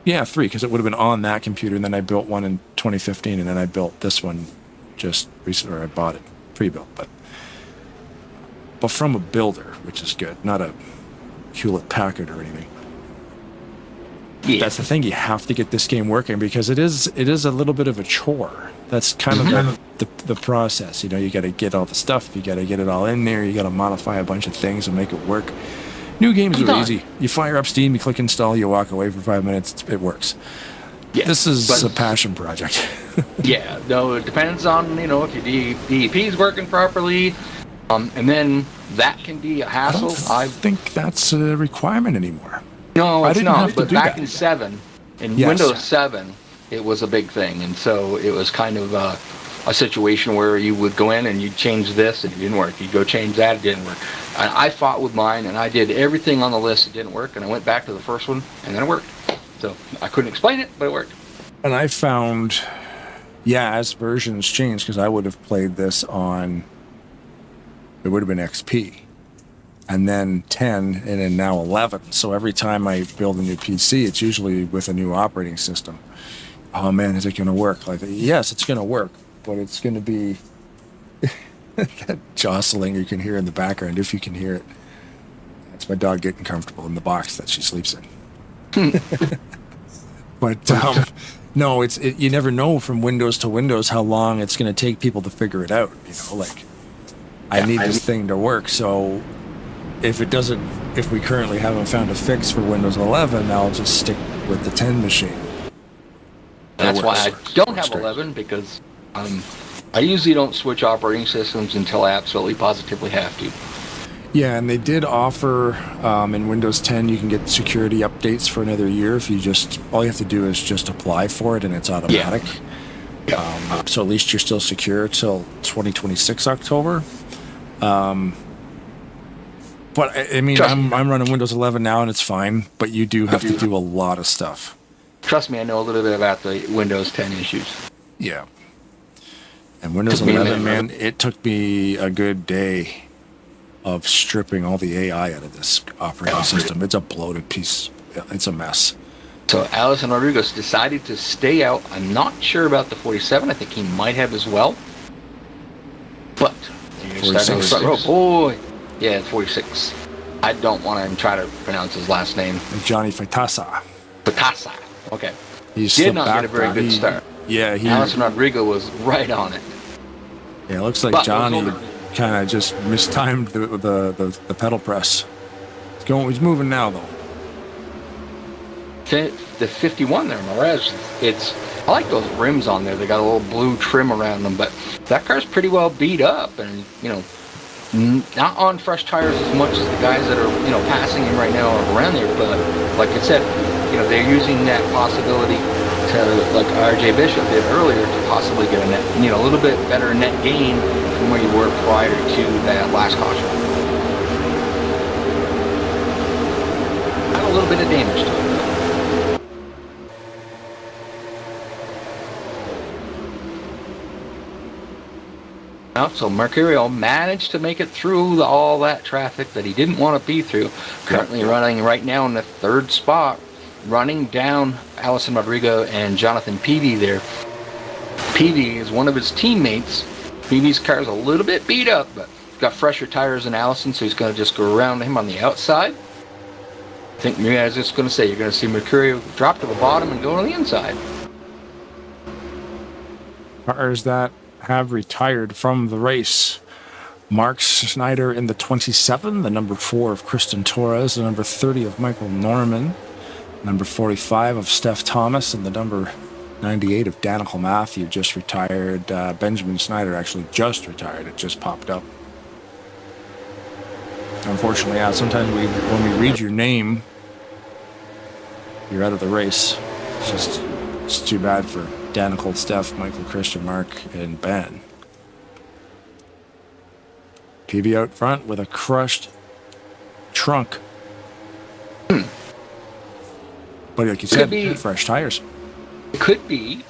3, because it would have been on that computer. And then I built one in 2015, and then I built this one just recently, or I bought it pre-built, but from a builder, which is good, not a Hewlett Packard or anything. Yeah. That's the thing, you have to get this game working because it is a little bit of a chore. That's kind of the process. You got to get all the stuff, you got to get it all in there, you got to modify a bunch of things and make it work. New games are easy. You fire up Steam, you click install, you walk away for 5 minutes, it works. Yeah, this is a passion project. Yeah, no, it depends on, if your DEP is working properly, and then that can be a hassle. I don't think that's a requirement anymore. No, it's not, but back in 7, in Windows 7, it was a big thing, and so it was kind of a situation where you would go in and you'd change this and it didn't work. You'd go change that, it didn't work. And I fought with mine, and I did everything on the list that didn't work, and I went back to the first one, and then it worked. So I couldn't explain it, but it worked. And I found Yeah, as versions change, because I would have played this on, it would have been XP, and then 10, and then now 11. So every time I build a new PC, it's usually with a new operating system. Oh man, is it going to work? Like, yes, it's going to work, but it's going to be that jostling you can hear in the background, if you can hear it. That's my dog getting comfortable in the box that she sleeps in. But no, you never know from Windows to Windows how long it's going to take people to figure it out. You know, like I need this thing to work. So if we currently haven't found a fix for Windows 11, I'll just stick with the 10 machine. That's why I don't have 11, because I usually don't switch operating systems until I absolutely positively have to. Yeah, and they did offer in Windows 10 you can get security updates for another year if you all you have to do is just apply for it and it's automatic. Yeah. So at least you're still secure till 2026 October. But I mean, I'm running Windows 11 now and it's fine, but you do have to do a lot of stuff. Trust me, I know a little bit about the Windows 10 issues. Yeah. And Windows 11, man, it took me a good day of stripping all the AI out of this operating system. It's a bloated piece. It's a mess. So Alison Rodriguez decided to stay out. I'm not sure about the 47. I think he might have as well. But you're starting front row. Boy. Yeah, 46. I don't want to try to pronounce his last name. Johnny Fatasa. Fatasa. Okay. He did not get a very good start. Yeah, Alison Rodriguez was right on it. Yeah, it looks like Johnny kind of just mistimed the pedal press. He's moving now though. The 51 there, Marez. I like those rims on there. They got a little blue trim around them, but that car's pretty well beat up, and not on fresh tires as much as the guys that are passing him right now are around there. But like I said, they're using that possibility to, like RJ Bishop did earlier, to possibly get a net, a little bit better net gain from where you were prior to that last caution. Had a little bit of damage to it. So Mercurial managed to make it through all that traffic that he didn't want to be through. Currently running right now in the third spot, running down Alison Rodriguez and Jonathan Peavy there. Peavy is one of his teammates. Peavy's car is a little bit beat up, but he's got fresher tires than Allison, so he's going to just go around him on the outside. I think I was just going to say, you're going to see Mercurial drop to the bottom and go on the inside. Cars that have retired from the race. Mark Snyder in the 27, the number 4 of Kristen Torres, the number 30 of Michael Norman, number 45 of Steph Thomas, and the number 98 of Danica Matthew just retired. Benjamin Snyder actually just retired. It just popped up. Unfortunately, sometimes when we read your name, you're out of the race. It's too bad for Danica, Steph, Michael, Christian, Mark, and Ben. PB out front with a crushed trunk. But like you said, fresh tires. It could be,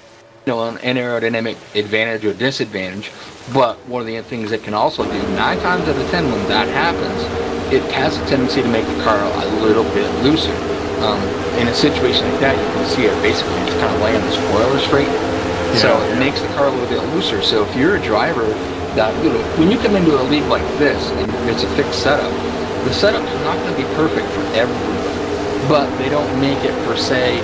an aerodynamic advantage or disadvantage, but one of the things it can also do, 9 times out of 10 when that happens, it has a tendency to make the car a little bit looser. In a situation like that, you can see it basically just kind of laying the spoiler straight. Yeah. So it makes the car a little bit looser. So if you're a driver that, when you come into a league like this and it's a fixed setup, the setup is not going to be perfect for everyone, but they don't make it per se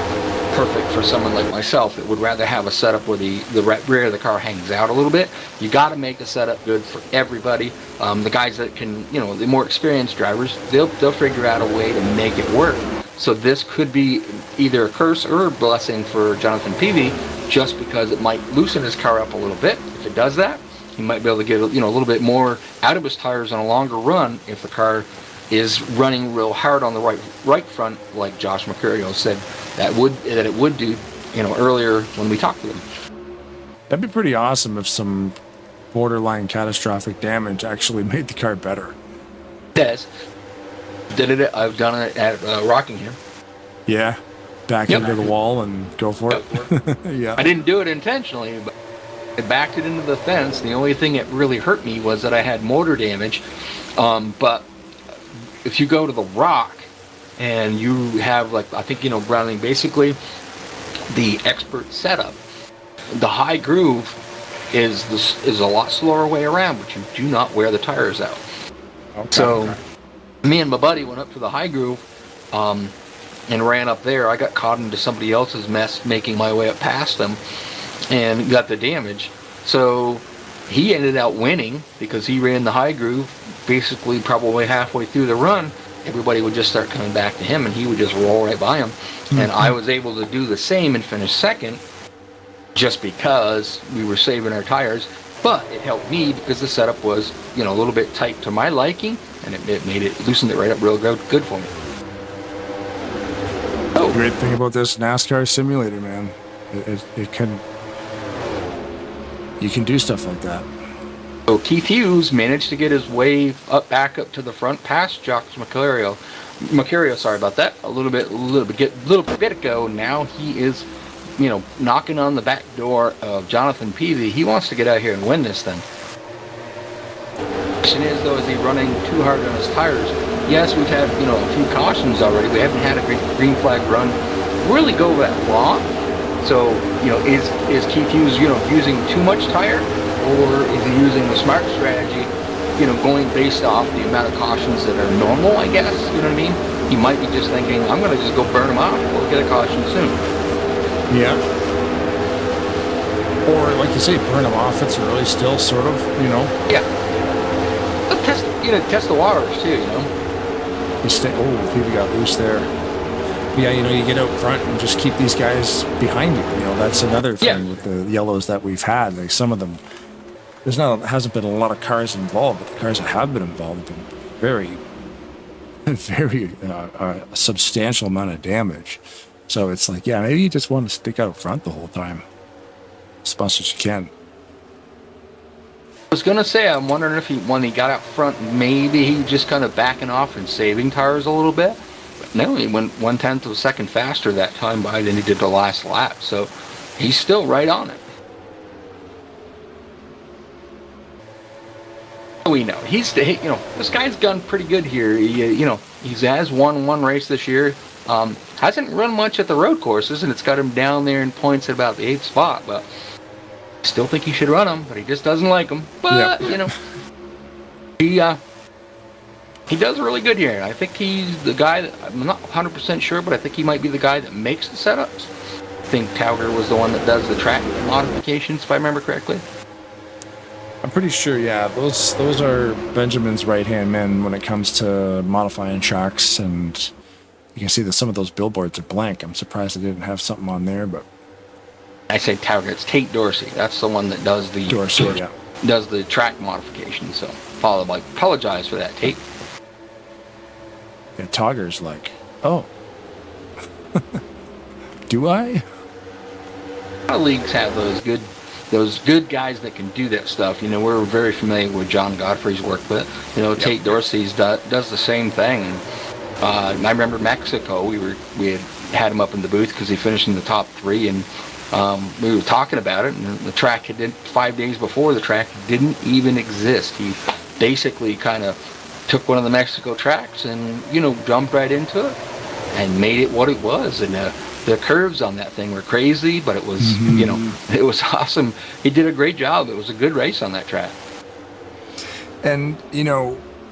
perfect for someone like myself that would rather have a setup where the rear of the car hangs out a little bit. You got to make the setup good for everybody. The guys that can, the more experienced drivers, they'll figure out a way to make it work. So this could be either a curse or a blessing for Jonathan Peavy, just because it might loosen his car up a little bit. If it does that, he might be able to get a little bit more out of his tires on a longer run if the car is running real hard on the right front, like Josh Mercurio said that it would do, earlier when we talked to him. That'd be pretty awesome if some borderline catastrophic damage actually made the car better. Yes. I've done it at Rockingham. Yeah, back into the wall and go for it. Yeah. I didn't do it intentionally, but I backed it into the fence. The only thing that really hurt me was that I had motor damage. But if you go to the rock and you have, like, I think, running basically the expert setup, the high groove is a lot slower way around, but you do not wear the tires out. Okay. So me and my buddy went up to the high groove and ran up there. I got caught into somebody else's mess making my way up past them and got the damage. So he ended up winning because he ran the high groove. Basically, probably halfway through the run, everybody would just start coming back to him and he would just roll right by him. And I was able to do the same and finish second just because we were saving our tires. But it helped me because the setup was, a little bit tight to my liking, and it loosened it right up real good for me. The great thing about this NASCAR simulator, man, it can, you can do stuff like that. So Keith Hughes managed to get his way back up to the front past Josh Mercurio. Sorry about that. A little bit ago. Now he is, knocking on the back door of Jonathan Peavy. He wants to get out here and win this thing. The question is, though, is he running too hard on his tires? Yes, we've had, a few cautions already. We haven't had a green flag run really go that long. So, is Keith Hughes, using too much tire, or is he using the smart strategy, going based off the amount of cautions that are normal, I guess, you know what I mean? He might be just thinking, I'm going to just go burn them out, we'll get a caution soon. Yeah. Or, like you say, burn them off. It's early still, sort of, Yeah. But test the waters, too, You stay, people got loose there. Yeah, you get out front and just keep these guys behind you. That's another thing with the yellows that we've had. Like, some of them, hasn't been a lot of cars involved, but the cars that have been involved have been very, very a substantial amount of damage. So it's like, maybe you just want to stick out front the whole time, as much as you can. I was going to say, I'm wondering if when he got out front, maybe he was just kind of backing off and saving tires a little bit. But no, he went 1/10 of a second faster that time by than he did the last lap. So he's still right on it. We know this guy's done pretty good here. He has won one race this year. Hasn't run much at the road courses, and it's got him down there in points at about the 8th spot. But I still think he should run them, but he just doesn't like them. But he does really good here. I think he's the guy that, I'm not 100% sure, but I think he might be the guy that makes the setups. I think Tauger was the one that does the track modifications, if I remember correctly. I'm pretty sure, those are Benjamin's right-hand men when it comes to modifying tracks, and you can see that some of those billboards are blank. I'm surprised they didn't have something on there, but I say Tauger, it's Tate Dorsey. That's the one that does the does the track modification. So apologize for that, Tate. Yeah, Tauger's like, oh, do I? A lot of leagues have those good guys that can do that stuff. We're very familiar with John Godfrey's work, but Tate Dorsey's does the same thing. And I remember Mexico. We had him up in the booth because he finished in the top 3, and we were talking about it. And the track 5 days before, the track didn't even exist. He basically kind of took one of the Mexico tracks and jumped right into it and made it what it was. And the curves on that thing were crazy, but it was it was awesome. He did a great job. It was a good race on that track. And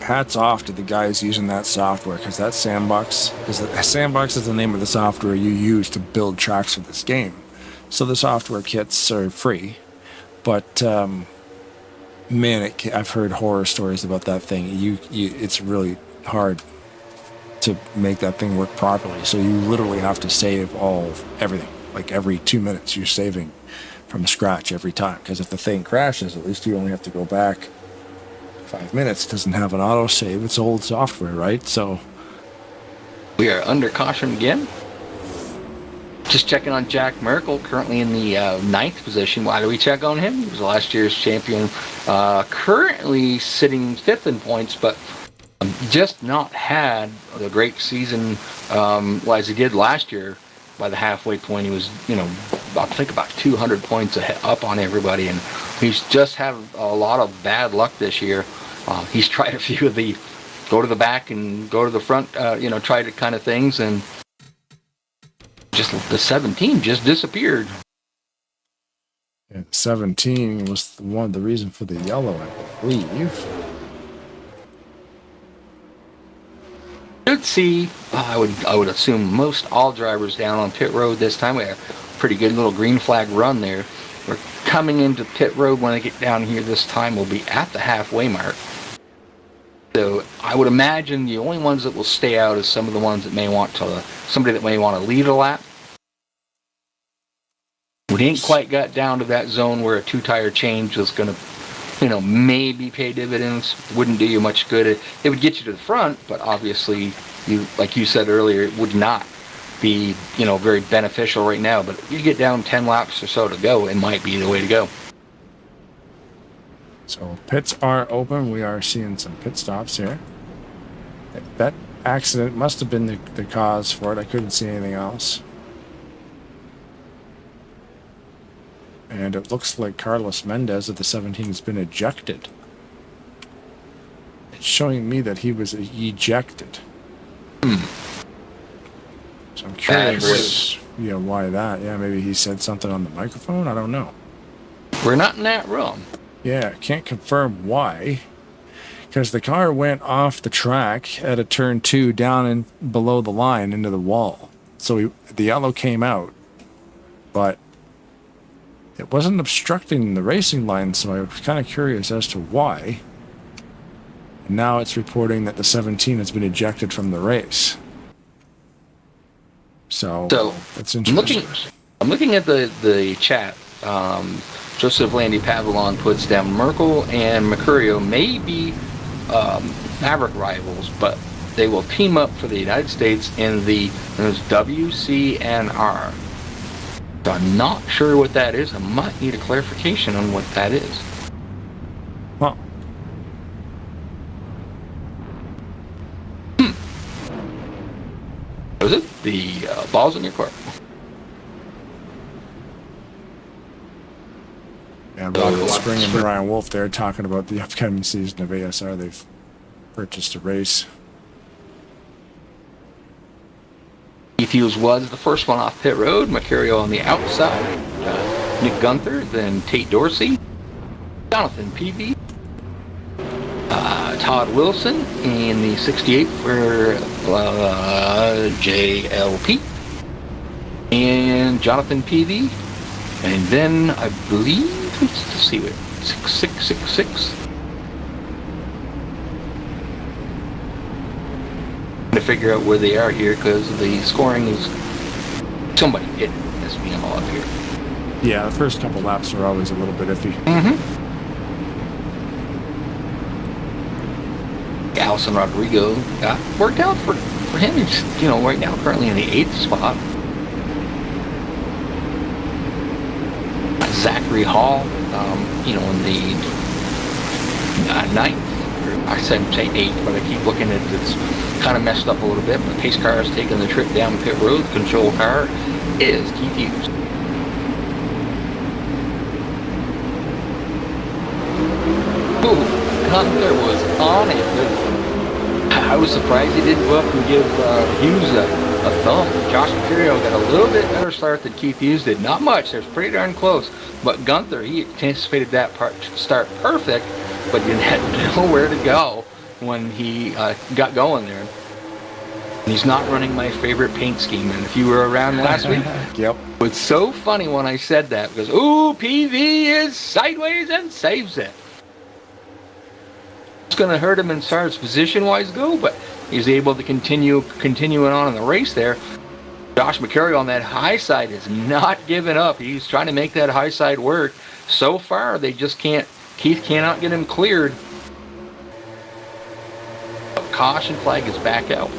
hats off to the guys using that software, because that Sandbox is the name of the software you use to build tracks for this game. So the software kits are free, but man, I've heard horror stories about that thing. It's really hard to make that thing work properly. So you literally have to save everything. Like every 2 minutes, you're saving from scratch every time. Because if the thing crashes, at least you only have to go back 5 minutes. It doesn't have an auto save. It's old software, right? So we are under caution again. Just checking on Jack Merkel, currently in the 9th position. Why do we check on him? He was last year's champion. Currently sitting 5th in points, but just not had the great season as he did last year. By the halfway point, he was, I think about 200 points up on everybody, and he's just had a lot of bad luck this year. He's tried a few of the go to the back and go to the front, try to kind of things, and just the 17 just disappeared. Yeah, 17 was the reason for the yellow, I believe. Should see, I would assume most all drivers down on pit road this time. We had a pretty good little green flag run there. We're coming into pit road when I get down here this time. We'll be at the halfway mark. So I would imagine the only ones that will stay out is some of the ones that may want to, somebody that may want to lead a lap. We ain't quite got down to that zone where a two-tire change is going to, maybe pay dividends. Wouldn't do you much good. It would get you to the front, but obviously, like you said earlier, it would not be, very beneficial right now. But if you get down 10 laps or so to go, it might be the way to go. So pits are open. We are seeing some pit stops here. That accident must have been the cause for it. I couldn't see anything else. And it looks like Carlos Mendez of the 17 has been ejected. It's showing me that he was ejected. So I'm curious, why that? Yeah, maybe he said something on the microphone. I don't know. We're not in that room. Yeah, can't confirm why. Because the car went off the track at a turn 2 down and below the line into the wall. So the yellow came out, but it wasn't obstructing the racing line, so I was kind of curious as to why. And now it's reporting that the 17 has been ejected from the race. So that's interesting. I'm looking at the chat. Joseph Landy Pavillon puts down Merkel and Mercurio may be Maverick rivals, but they will team up for the United States in the WCNR. So I'm not sure what that is. I might need a clarification on what that is. Well, Was it the balls in your court? yeah, Robert Spring and Ryan Wolf there talking about the upcoming season of ASR. They've purchased a race. Keith Hughes was the first one off pit road. Mercurio on the outside. Nick Gunther, then Tate Dorsey. Jonathan Peavy. Todd Wilson in the 68 for JLP. And Jonathan Peavy. And then I believe, let's see what, 6666. To figure out where they are here because the scoring is somebody hit as we all up here. Yeah, the first couple laps are always a little bit iffy. Allison Rodrigo worked out for him. He's right now currently in the 8th spot. Zachary Hall, in the 9th. I said say 8th, but I keep looking at it. It's kind of messed up a little bit. But pace car is taking the trip down pit road. The control car is Keith Hughes. Ooh, Gunther was on it. I was surprised he didn't go up and give Hughes a thumb. Josh Mercurio got a little bit better start than Keith Hughes did. Not much. They're pretty darn close. But Gunther, he anticipated that start perfect, but he had nowhere to go when he got going there. And he's not running my favorite paint scheme. And if you were around last week, Yep. it's so funny when I said that because, ooh, PV is sideways and saves it. It's going to hurt him as far as position-wise go, but he's able to continuing on in the race there. Josh Mercurio on that high side is not giving up. He's trying to make that high side work. So far, they just can't. Keith cannot get him cleared. Caution flag is back out.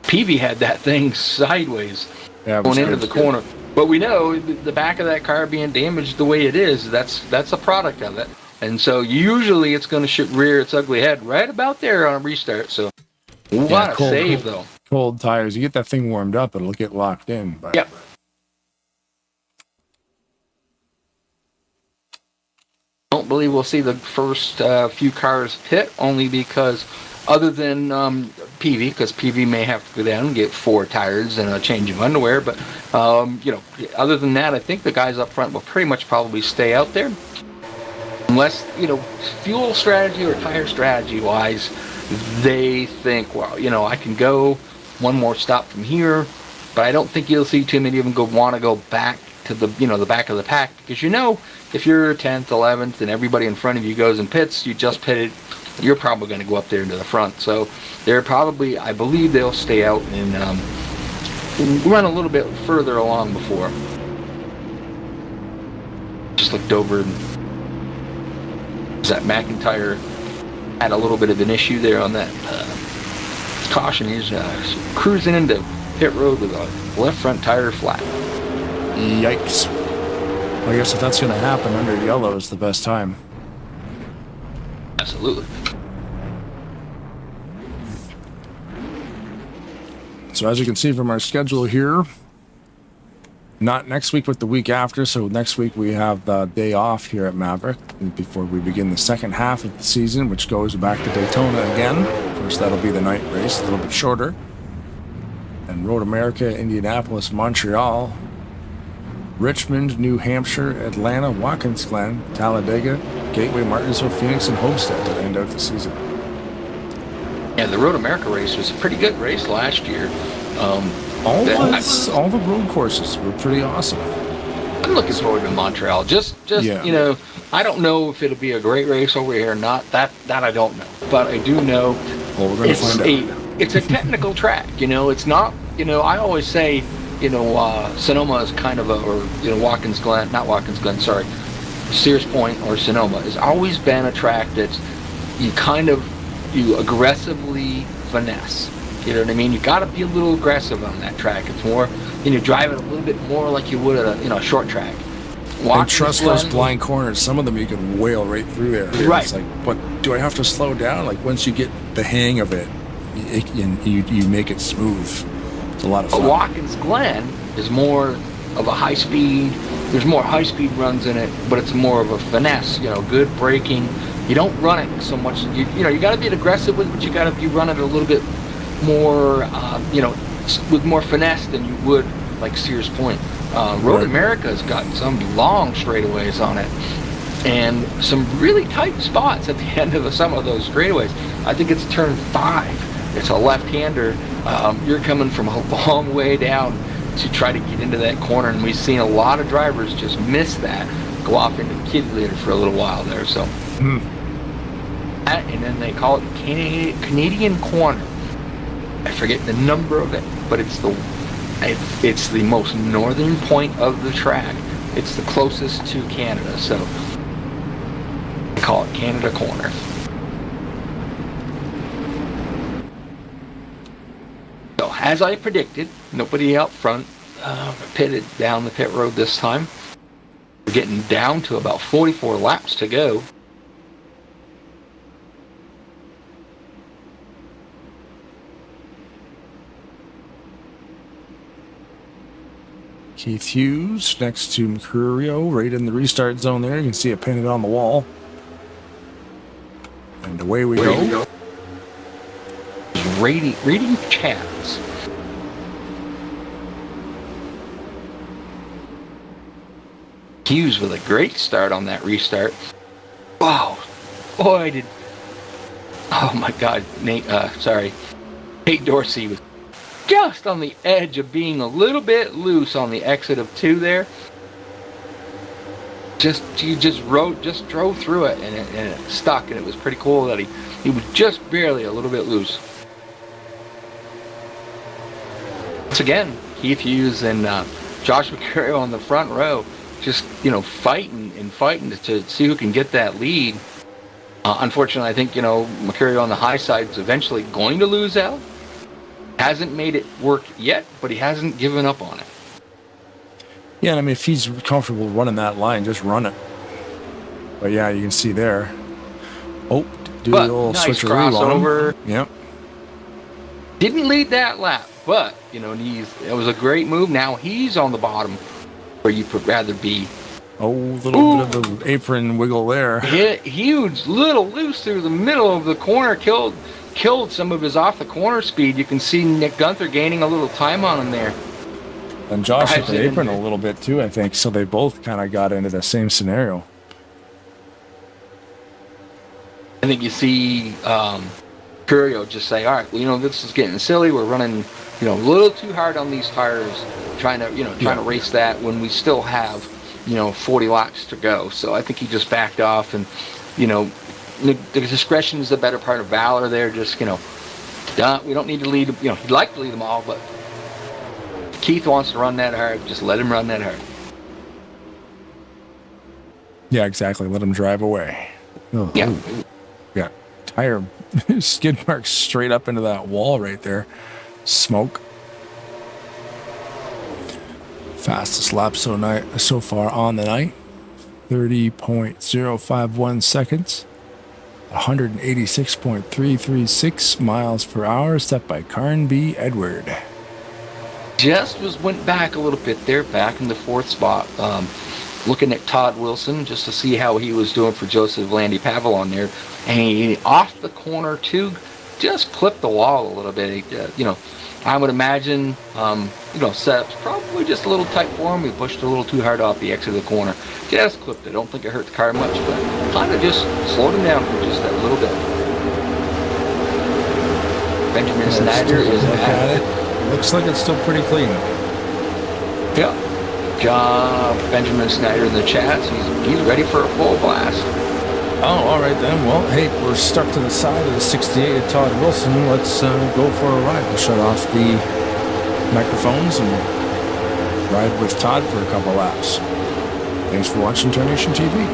Peavy had that thing sideways going into the corner. But we know the back of that car being damaged the way it is, that's a product of it. And so usually it's going to rear its ugly head right about there on a restart. So what a save, though. cold tires. You get that thing warmed up, it'll get locked in. But Yep. I don't believe we'll see the first few cars hit, only because other than PV, because PV may have to go down and get 4 tires and a change of underwear, but you know, other than that, I think the guys up front will pretty much probably stay out there, unless, you know, fuel strategy or tire strategy wise, they think, well, you know, I can go one more stop from here, but I don't think you'll see too many of them want to go back to the, you know, the back of the pack, because, you know, if you're 10th, 11th, and everybody in front of you goes and pits, you just pitted, you're probably going to go up there into the front. So they're probably, I believe they'll stay out and run a little bit further along before. Just looked over and that McIntyre had a little bit of an issue there on that caution. He's cruising into pit road with a left front tire flat. yikes. I guess if that's going to happen under yellow is the best time. Absolutely. So as you can see from our schedule here, not next week, but the week after. So next week we have the day off here at Maverick before we begin the second half of the season, which goes back to Daytona again. Of course, that'll be the night race, a little bit shorter. And Road America, Indianapolis, Montreal, Richmond, New Hampshire, Atlanta, Watkins Glen, Talladega, Gateway, Martinsville, Phoenix, and Homestead to end out the season. Yeah, the Road America race was a pretty good race last year. All the road courses were pretty awesome. I'm looking forward to Montreal. Just Yeah. You know, I don't know if it'll be a great race over here or not. That I don't know. But I do know Well, we're going to find out. It's a technical track. You know, it's not. You know, I always say, you know, Sonoma is kind of a, or you know, Watkins Glen, not Watkins Glen, sorry, Sears Point or Sonoma has always been a track that's you aggressively finesse. You know what I mean? You got to be a little aggressive on that track. It's more, you know, drive it a little bit more like you would at a, you know, a short track. And trust those blind corners. Some of them you can whale right through there. Right. It's like, but do I have to slow down? Like once you get the hang of it, you make it smooth. It's a lot of fun. Watkins Glen is more of a high speed. There's more high speed runs in it, but it's more of a finesse. You know, good braking. You don't run it so much. You know, you got to be aggressive with it, but you got to be running it a little bit more, you know, with more finesse than you would like Sears Point. Road America's got some long straightaways on it, and some really tight spots at the end of some of those straightaways. I think it's turn 5. It's a left-hander. You're coming from a long way down to try to get into that corner, and we've seen a lot of drivers just miss that, go off into the kid leader for a little while there. So, and then they call it Canadian Corner. I forget the number of it, but it's the most northern point of the track. It's the closest to Canada, so they call it Canada Corner. So as I predicted, nobody out front pitted down the pit road this time. We're getting down to about 44 laps to go. Keith Hughes next to Mercurio, right in the restart zone there. You can see it painted on the wall. And away we go. Reading chats. Hughes with a great start on that restart. Wow. Boy, did... Oh my God, Nate Dorsey was just on the edge of being a little bit loose on the exit of 2 there. He just drove through it and it stuck, and it was pretty cool that he was just barely a little bit loose. Once again, Keith Hughes and Josh Mercurio on the front row, just, you know, fighting to see who can get that lead. Unfortunately, I think, you know, Mercurio on the high side is eventually going to lose out. Hasn't made it work yet, but he hasn't given up on it. Yeah, and I mean, if he's comfortable running that line, just run it. But yeah, you can see there. Oh, do the old nice switcheroo on him. crossover. Yep. Didn't lead that lap, but it was a great move. Now he's on the bottom where you would rather be. Oh, little bit of the apron wiggle there. Hit huge, little loose through the middle of the corner, killed some of his off the corner speed. You can see Nick Gunther gaining a little time on him there. And Josh hit the apron a little bit too, I think. So they both kind of got into the same scenario. I think you see Curio just say, all right, well, this is getting silly. We're running, a little too hard on these tires, trying to race that when we still have, 40 laps to go. So I think he just backed off, and, the discretion is the better part of valor there. Just, we don't need to lead, he'd like to lead them all, but if Keith wants to run that hard, just let him run that hard. Yeah, exactly. Let him drive away. Oh, yeah. Got tire skid marks straight up into that wall right there. Smoke. Fastest lap so far on the night. 30.051 seconds. 186.336 miles per hour, set by Carnby Edward. Just went back a little bit there, back in the fourth spot. Looking at Todd Wilson just to see how he was doing for Joseph Landy Pavillon there. And he, off the corner too, just clipped the wall a little bit. I would imagine, setup's probably just a little tight for him. He pushed a little too hard off the exit of the corner. Just clipped it. I don't think it hurt the car much, but kind of just slowed him down for just that little bit. Benjamin Snyder is at it. Looks like it's still pretty clean. Yeah. Benjamin Snyder in the chats. He's ready for a full blast. Oh, all right then. Well, hey, we're stuck to the side of the 68 of Todd Wilson. Let's go for a ride. We'll shut off the microphones and ride with Todd for a couple laps. Thanks for watching Tarnation TV.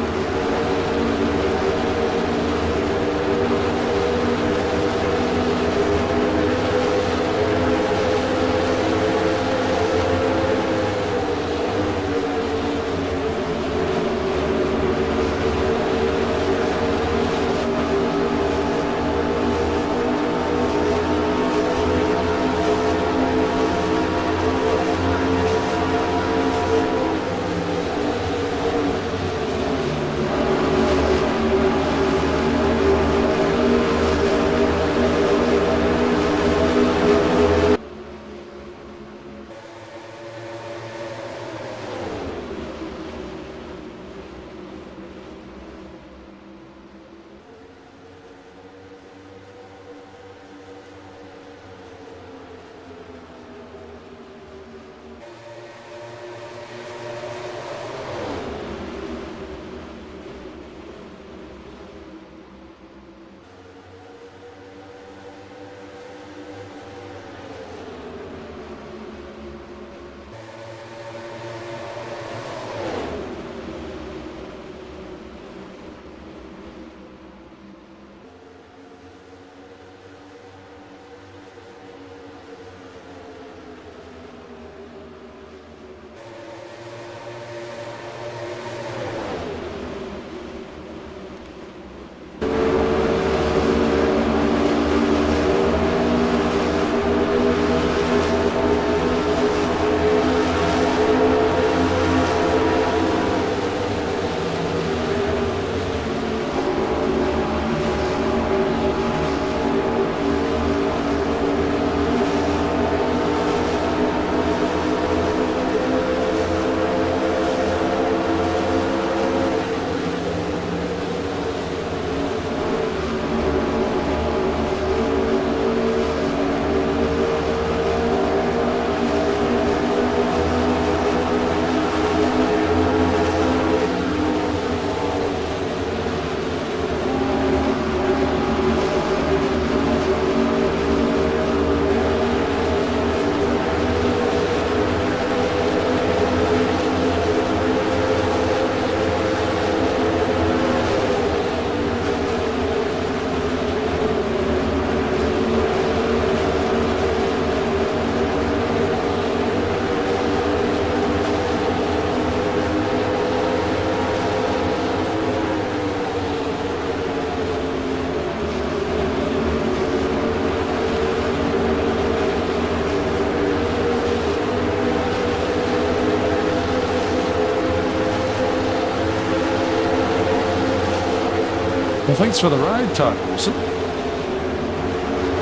thanks for the ride, Todd Wilson.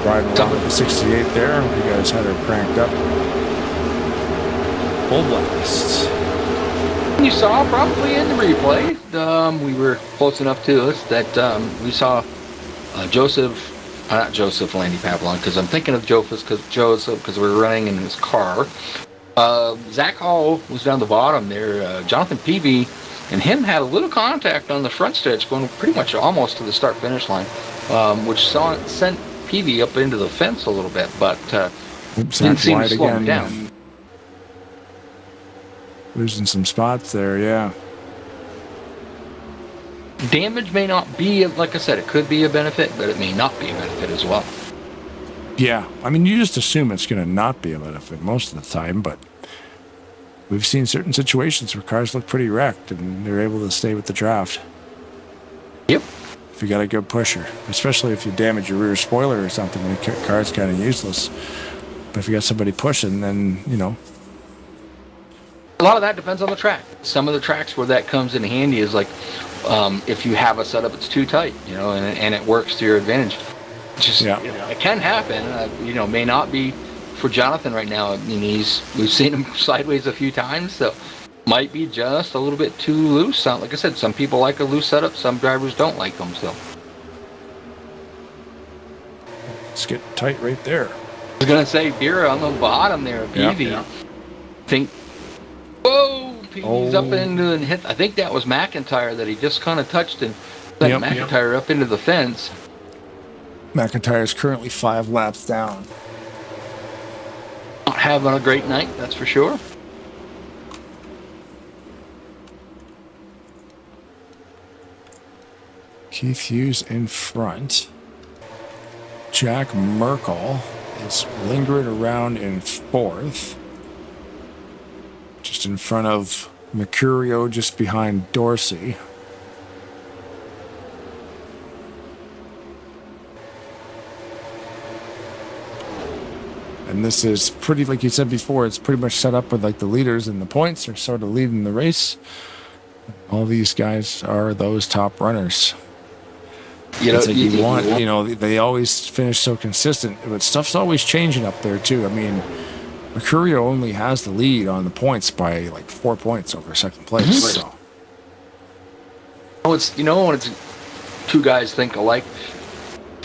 Riding along with the 68 there. You guys had her cranked up. Full blast. You saw probably in the replay, we were close enough to us that we saw not Joseph Landy Papillon, because I'm thinking of Joseph because we were running in his car. Zach Hall was down the bottom there. Jonathan Peavy and him had a little contact on the front stretch going pretty much almost to the start-finish line, which sent Peavy up into the fence a little bit, but didn't seem to slow him down. Losing some spots there, yeah. Damage may not be, like I said, it could be a benefit, but it may not be a benefit as well. Yeah, I mean, you just assume it's going to not be a benefit most of the time, but we've seen certain situations where cars look pretty wrecked and they're able to stay with the draft. Yep. If you got a good pusher, especially if you damage your rear spoiler or something, the car's kind of useless. But if you got somebody pushing, then, you know. A lot of that depends on the track. Some of the tracks where that comes in handy is like if you have a setup that's too tight, you know, and it works to your advantage. Just, you know, it can happen. You know, may not be for Jonathan right now. I mean, we've seen him sideways a few times, so might be just a little bit too loose. Like I said, some people like a loose setup, some drivers don't like them. So it's getting tight right there. I was gonna say Vera on the bottom there, Peavy. Yeah. Think, whoa, Peavy's up into and hit. I think that was McIntyre that he just kind of touched and sent McIntyre up into the fence. McIntyre is currently 5 laps down. Not having a great night, that's for sure. Keith Hughes in front. Jack Merkel is lingering around in 4th. Just in front of Mercurio, just behind Dorsey. And this is pretty, like you said before, it's pretty much set up with like the leaders and the points are sort of leading the race. All these guys are those top runners. You know, they always finish so consistent, but stuff's always changing up there too. I mean, Mercurio only has the lead on the points by like 4 points over second place. Mm-hmm. So, it's, you know, when it's two guys think alike.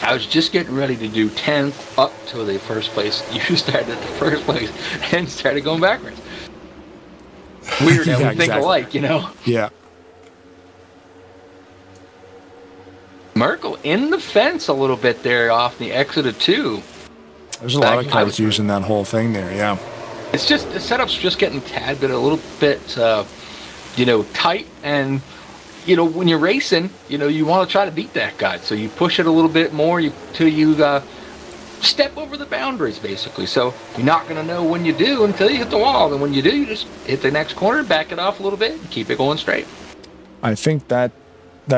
I was just getting ready to do 10th up to the first place. You started at the first place and started going backwards. Weird how we think alike, you know? Yeah. Merkel in the fence a little bit there off the exit of 2. There's a lot of cars using that whole thing there, yeah. It's just, the setup's just getting a little bit, you know, tight. And, you know, when you're racing, you know, you want to try to beat that guy. So you push it a little bit more till you step over the boundaries, basically. So you're not going to know when you do until you hit the wall. And when you do, you just hit the next corner, back it off a little bit, and keep it going straight. I think that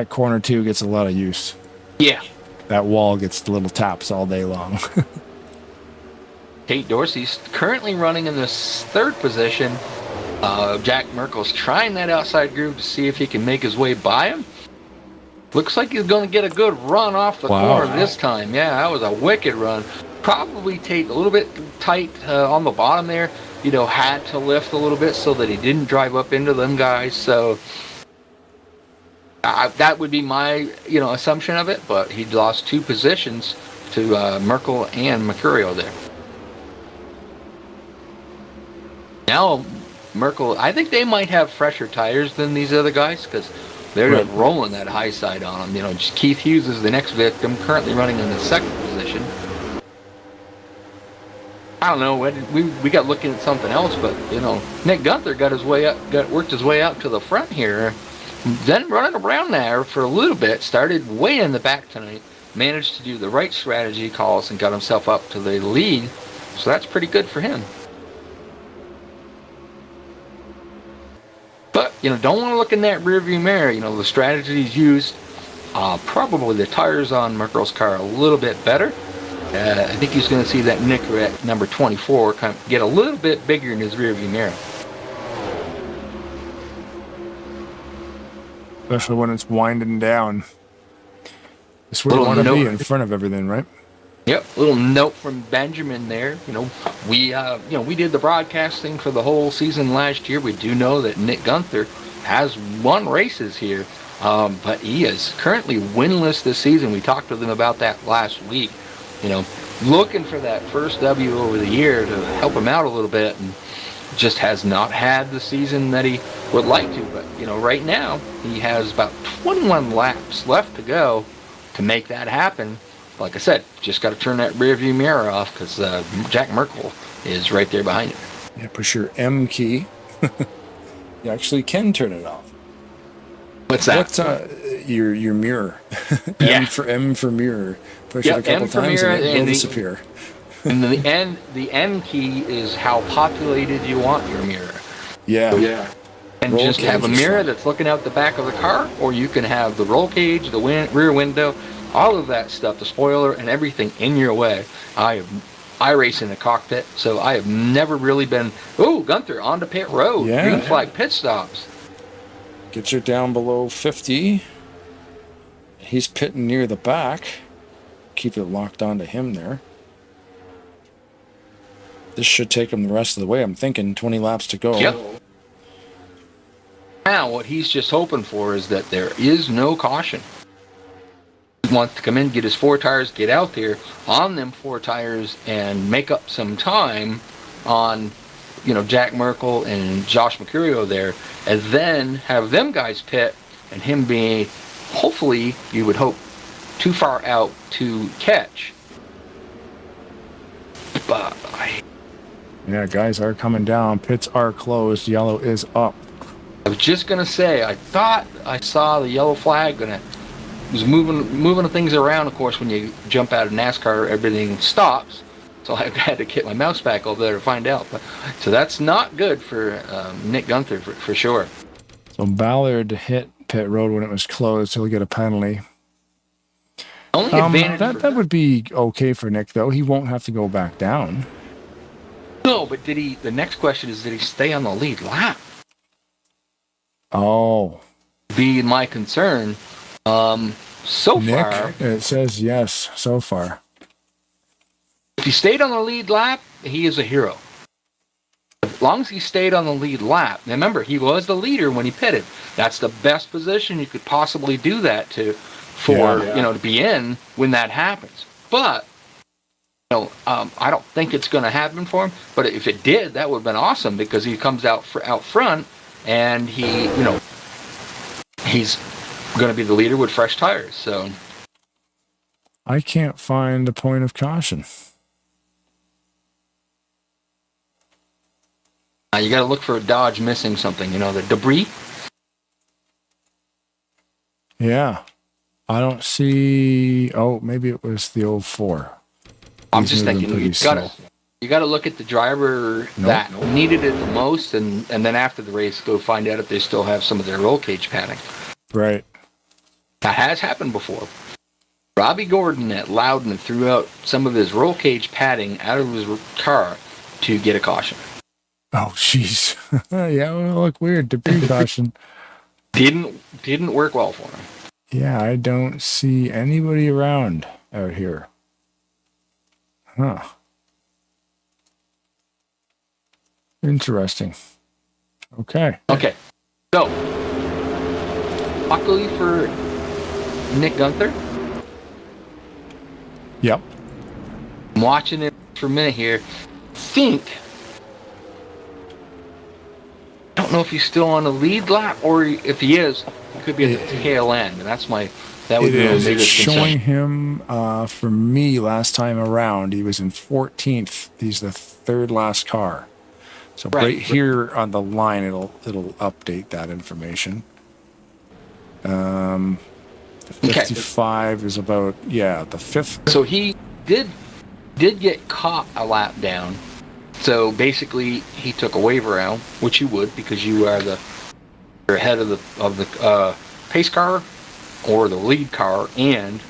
corner, too, gets a lot of use. Yeah. That wall gets little taps all day long. Tate Dorsey's currently running in this 3rd position. Jack Merkel's trying that outside groove to see if he can make his way by him. Looks like he's going to get a good run off the corner this time. Yeah, that was a wicked run. Probably Tate a little bit tight on the bottom there. You know, had to lift a little bit so that he didn't drive up into them guys. So that would be my, you know, assumption of it. But he lost 2 positions to Merkel and Mercurio there. Now, Merkel, I think they might have fresher tires than these other guys because they're just rolling that high side on them. You know, just Keith Hughes is the next victim, currently running in the 2nd position. I don't know, we got looking at something else, but, you know, Nick Gunther worked his way out to the front here, then running around there for a little bit, started way in the back tonight, managed to do the right strategy calls and got himself up to the lead, so that's pretty good for him. But, you know, don't want to look in that rearview mirror. You know, the strategies used, probably the tires on Merkel's car a little bit better. I think he's going to see that nicker at number 24 kind of get a little bit bigger in his rearview mirror. Especially when it's winding down. That's where you want to be, in front of everything, right? Yep, little note from Benjamin there. We did the broadcasting for the whole season last year. We do know that Nick Gunther has won races here, but he is currently winless this season. We talked with him about that last week. Looking for that first W over the year to help him out a little bit, and just has not had the season that he would like to. But right now he has about 21 laps left to go to make that happen. Like I said, just got to turn that rear view mirror off, because Jack Merkel is right there behind you. Yeah, push your M key. You actually can turn it off. What's that? What's your mirror? Yeah. M for mirror. Push it a couple times and it will disappear. And the M key is how populated you want your mirror. Yeah. Yeah. And Roll just have a cage is mirror fine. that's looking out the back of the car, or you can have the roll cage, the rear window, all of that stuff, the spoiler and everything in your way. I race in the cockpit, so I have never really been, Gunther, onto pit road, Yeah. green flag pit stops. Gets her down below 50. He's pitting near the back. Keep it locked onto him there. This should take him the rest of the way. I'm thinking 20 laps to go. Yep. Now, what he's just hoping for is that there is no caution. He wants to come in, get his 4 tires, get out there on them 4 tires, and make up some time on, Jack Merkel and Josh Mercurio there, and then have them guys pit, and him being, hopefully, you would hope, too far out to catch. But Yeah, guys are coming down. Pits are closed. Yellow is up. I was just gonna say, I thought I saw the yellow flag, and it was moving things around. Of course, when you jump out of NASCAR, everything stops. So I had to get my mouse back over there to find out. So that's not good for Nick Gunther for sure. So Ballard hit pit road when it was closed. He'll get a penalty. Only advantage That would be okay for Nick, though. He won't have to go back down. No, but the next question is, did he stay on the lead lap? Oh. Be my concern. So Nick, far, it says yes, so far. if he stayed on the lead lap, he is a hero. As long as he stayed on the lead lap, remember, he was the leader when he pitted. That's the best position you could possibly do that to be in when that happens. But I don't think it's going to happen for him. But if it did, that would have been awesome, because he comes out front, and he's going to be the leader with fresh tires. So I can't find a point of caution. you got to look for a Dodge missing something. The debris. Yeah. I don't see... Oh, maybe it was the 04. I'm He's just moving thinking pretty slow. you got to look at the driver that needed it the most, and then after the race, go find out if they still have some of their roll cage padding. Right. That has happened before. Robbie Gordon at Loudon threw out some of his roll cage padding out of his car to get a caution. Oh, jeez. Yeah, it will look weird. Debris caution. Didn't work well for him. Yeah, I don't see anybody around out here. Huh. Interesting. Okay. Okay. So, luckily for Nick Gunther, Yep. I'm watching it for a minute here. I don't know if he's still on the lead lap, or if he is, he could be at the tail end, and that would be my It's biggest showing concern. him, for me, last time around, he was in 14th. He's the third last car. So right here on the line, it'll update that information. The 55 is about, the fifth. So he did get caught a lap down. So basically, he took a waiver out, which you would, because you're ahead of the pace car or the lead car. And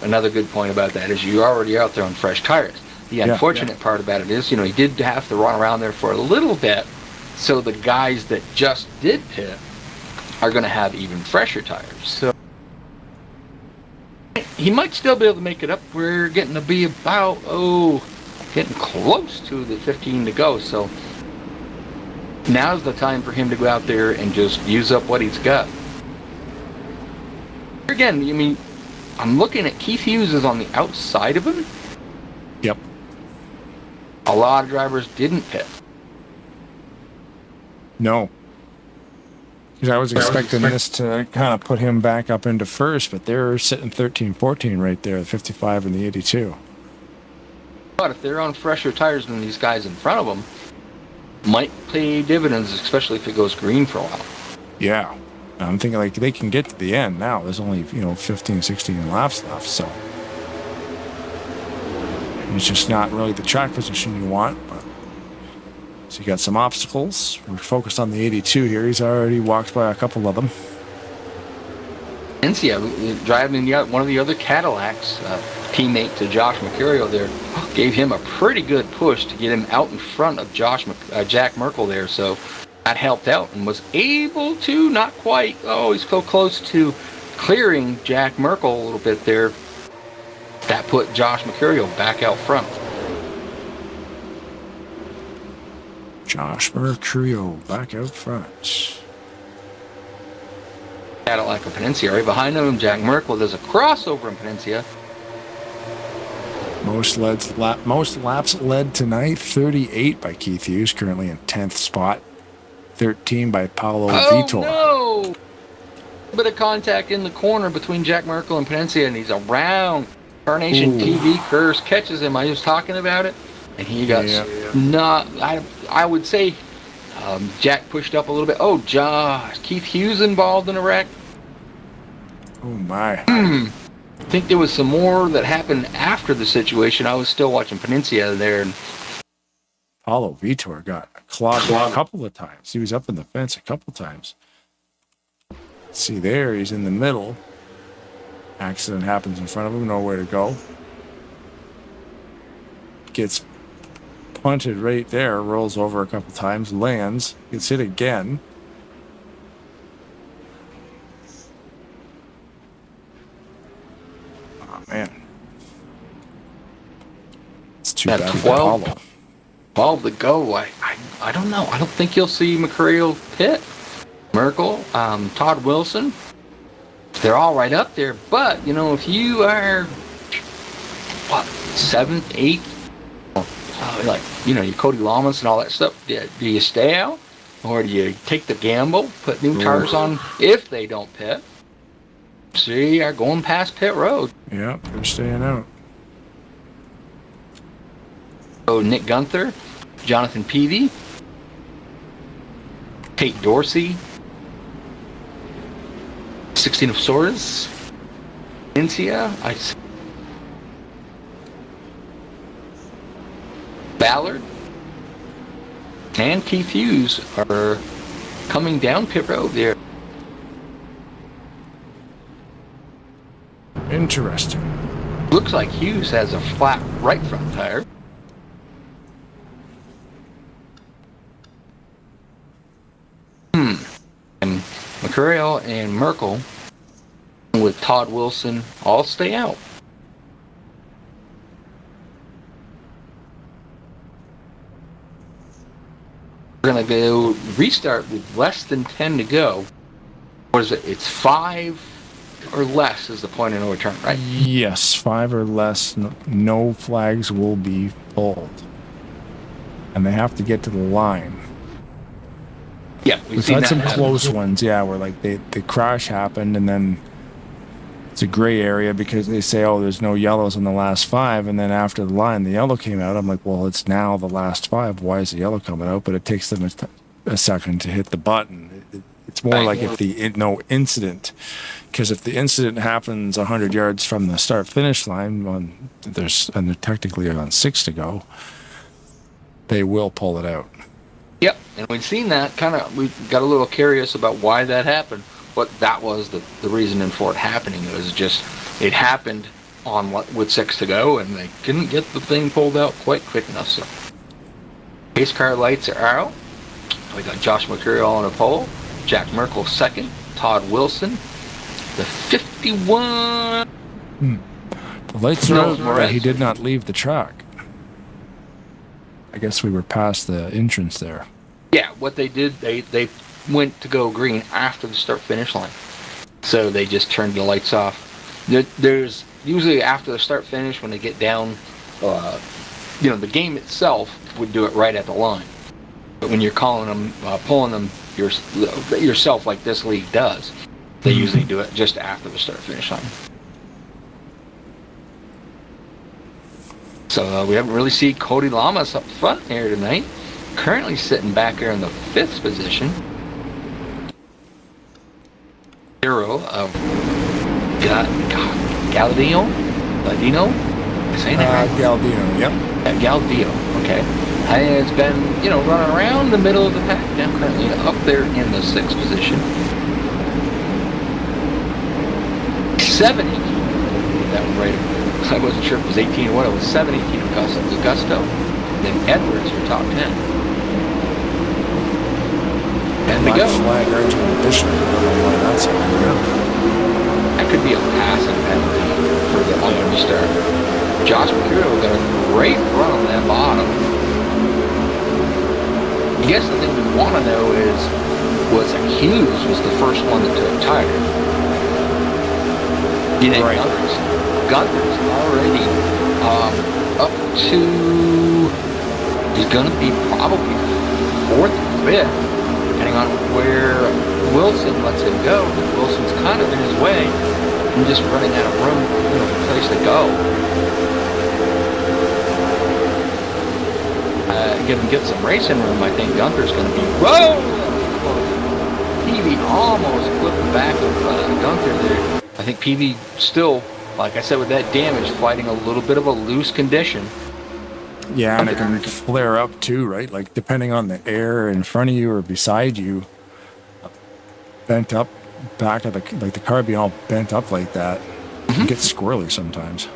another good point about that is you're already out there on fresh tires. The unfortunate part about it is, he did have to run around there for a little bit. So the guys that just did pit are going to have even fresher tires. So he might still be able to make it up. We're getting to be about, getting close to the 15 to go. So now's the time for him to go out there and just use up what he's got. Again, I mean, I'm looking at Keith Hughes is on the outside of him. Yep. A lot of drivers didn't pit. No. Because I was expecting this to kind of put him back up into first, but they're sitting 13-14 right there, the 55 and the 82. But if they're on fresher tires than these guys in front of them, might pay dividends, especially if it goes green for a while. Yeah. I'm thinking like they can get to the end now. There's only, 15, 16 laps left, so it's just not really the track position you want. But so you got some obstacles. We're focused on the 82 here. He's already walked by a couple of them. And yeah, driving one of the other Cadillacs, teammate to Josh Mercurio there, gave him a pretty good push to get him out in front of Jack Merkel there. So that helped out and was able to, not quite, he's so close to clearing Jack Merkel a little bit there. That put Josh Mercurio back out front. Josh Mercurio back out front. Cadillac of Peninsula. Right behind him, Jack Merkel. There's a crossover in Peninsula. Most laps led tonight, 38 by Keith Hughes, currently in 10th spot. 13 by Paolo Vitor. No! A bit of contact in the corner between Jack Merkel and Peninsula, and he's around. Tarnation TV curse catches him. I was talking about it, and he got I would say Jack pushed up a little bit. Keith Hughes involved in a wreck. Oh my. I think there was some more that happened after the situation. I was still watching Peninsula there. And Paulo Vitor got clogged a couple of times. He was up in the fence a couple times. See there, he's in the middle. Accident happens in front of him, nowhere to go. Gets punted right there, rolls over a couple times, lands, gets hit again. Oh man. It's too bad for Paulo. 12 to go. I don't know. I don't think you'll see Mercurio pit. Merkel, Todd Wilson. They're all right up there. But, if you are, 7th, 8th, your Cody Lamas and all that stuff, do you stay out? Or do you take the gamble, put new tires on if they don't pit? So you are going past pit road. Yep, they're staying out. So Nick Gunther, Jonathan Peavy, Tate Dorsey, 16 of Swords, Insia, Ballard, and Keith Hughes are coming down pit road there. Interesting. Looks like Hughes has a flat right front tire. And Mercurio and Merkel with Todd Wilson all stay out. We're going to go restart with less than 10 to go. What is it? It's 5 or less is the point of no return, right? Yes, 5 or less. No flags will be pulled. And they have to get to the line. Yeah, we've had some close ones, where like the crash happened and then it's a gray area because they say, there's no yellows in the last 5, and then after the line, the yellow came out. I'm like, well, it's now the last 5. Why is the yellow coming out? But it takes them a second to hit the button. It's more like if no incident, because if the incident happens 100 yards from the start-finish line, and they're technically on 6 to go, they will pull it out. Yep, and we've seen that we got a little curious about why that happened, but that was the reasoning for it happening. It was just, it happened with 6 to go, and they couldn't get the thing pulled out quite quick enough. So, pace car lights are out. We got Josh Mercurio on a pole, Jack Merkel second, Todd Wilson, the 51. The lights No, are out, right. but he did not leave the track. I guess we were past the entrance there. Yeah, what they did, they went to go green after the start-finish line. So they just turned the lights off. There's usually after the start-finish when they get down, you know, the game itself would do it right at the line. But when you're calling them, pulling them yourself like this league does, they usually do it just after the start-finish line. So we haven't really seen Cody Lamas up front here tonight. Currently sitting back there in the 5th position. Hero of Galdino? Am I saying that right? Galdino, yep. Galdino, okay. And it's been, you know, running around the middle of the pack. Now currently up there in the 6th position. 70. That was right. I wasn't sure if it was 18 or what. It was 7-18 of Gusto. Then Edwards, your top 10. And we go. Flag Argent Bishop. I don't know why that's on there. That could be a passing penalty for the restart. Josh Mercuro got a great run on that bottom. I guess the thing we want to know is, was Hughes was the first one that took a tire? You think Right. Gunther's already up to, he's going to be probably 4th or 5th, depending on where Wilson lets him go. Wilson's kind of in his way and just running out of room, you know, place to go. Get some racing room. I think Gunther's going to be, whoa! PV almost flipping back of Gunther there. I think PV still, like I said, with that damage, fighting a little bit of a loose condition. Yeah, and it can flare up too, right? Like depending on the air in front of you or beside you, bent up, back of the the car being all bent up like that, it gets squirrely sometimes.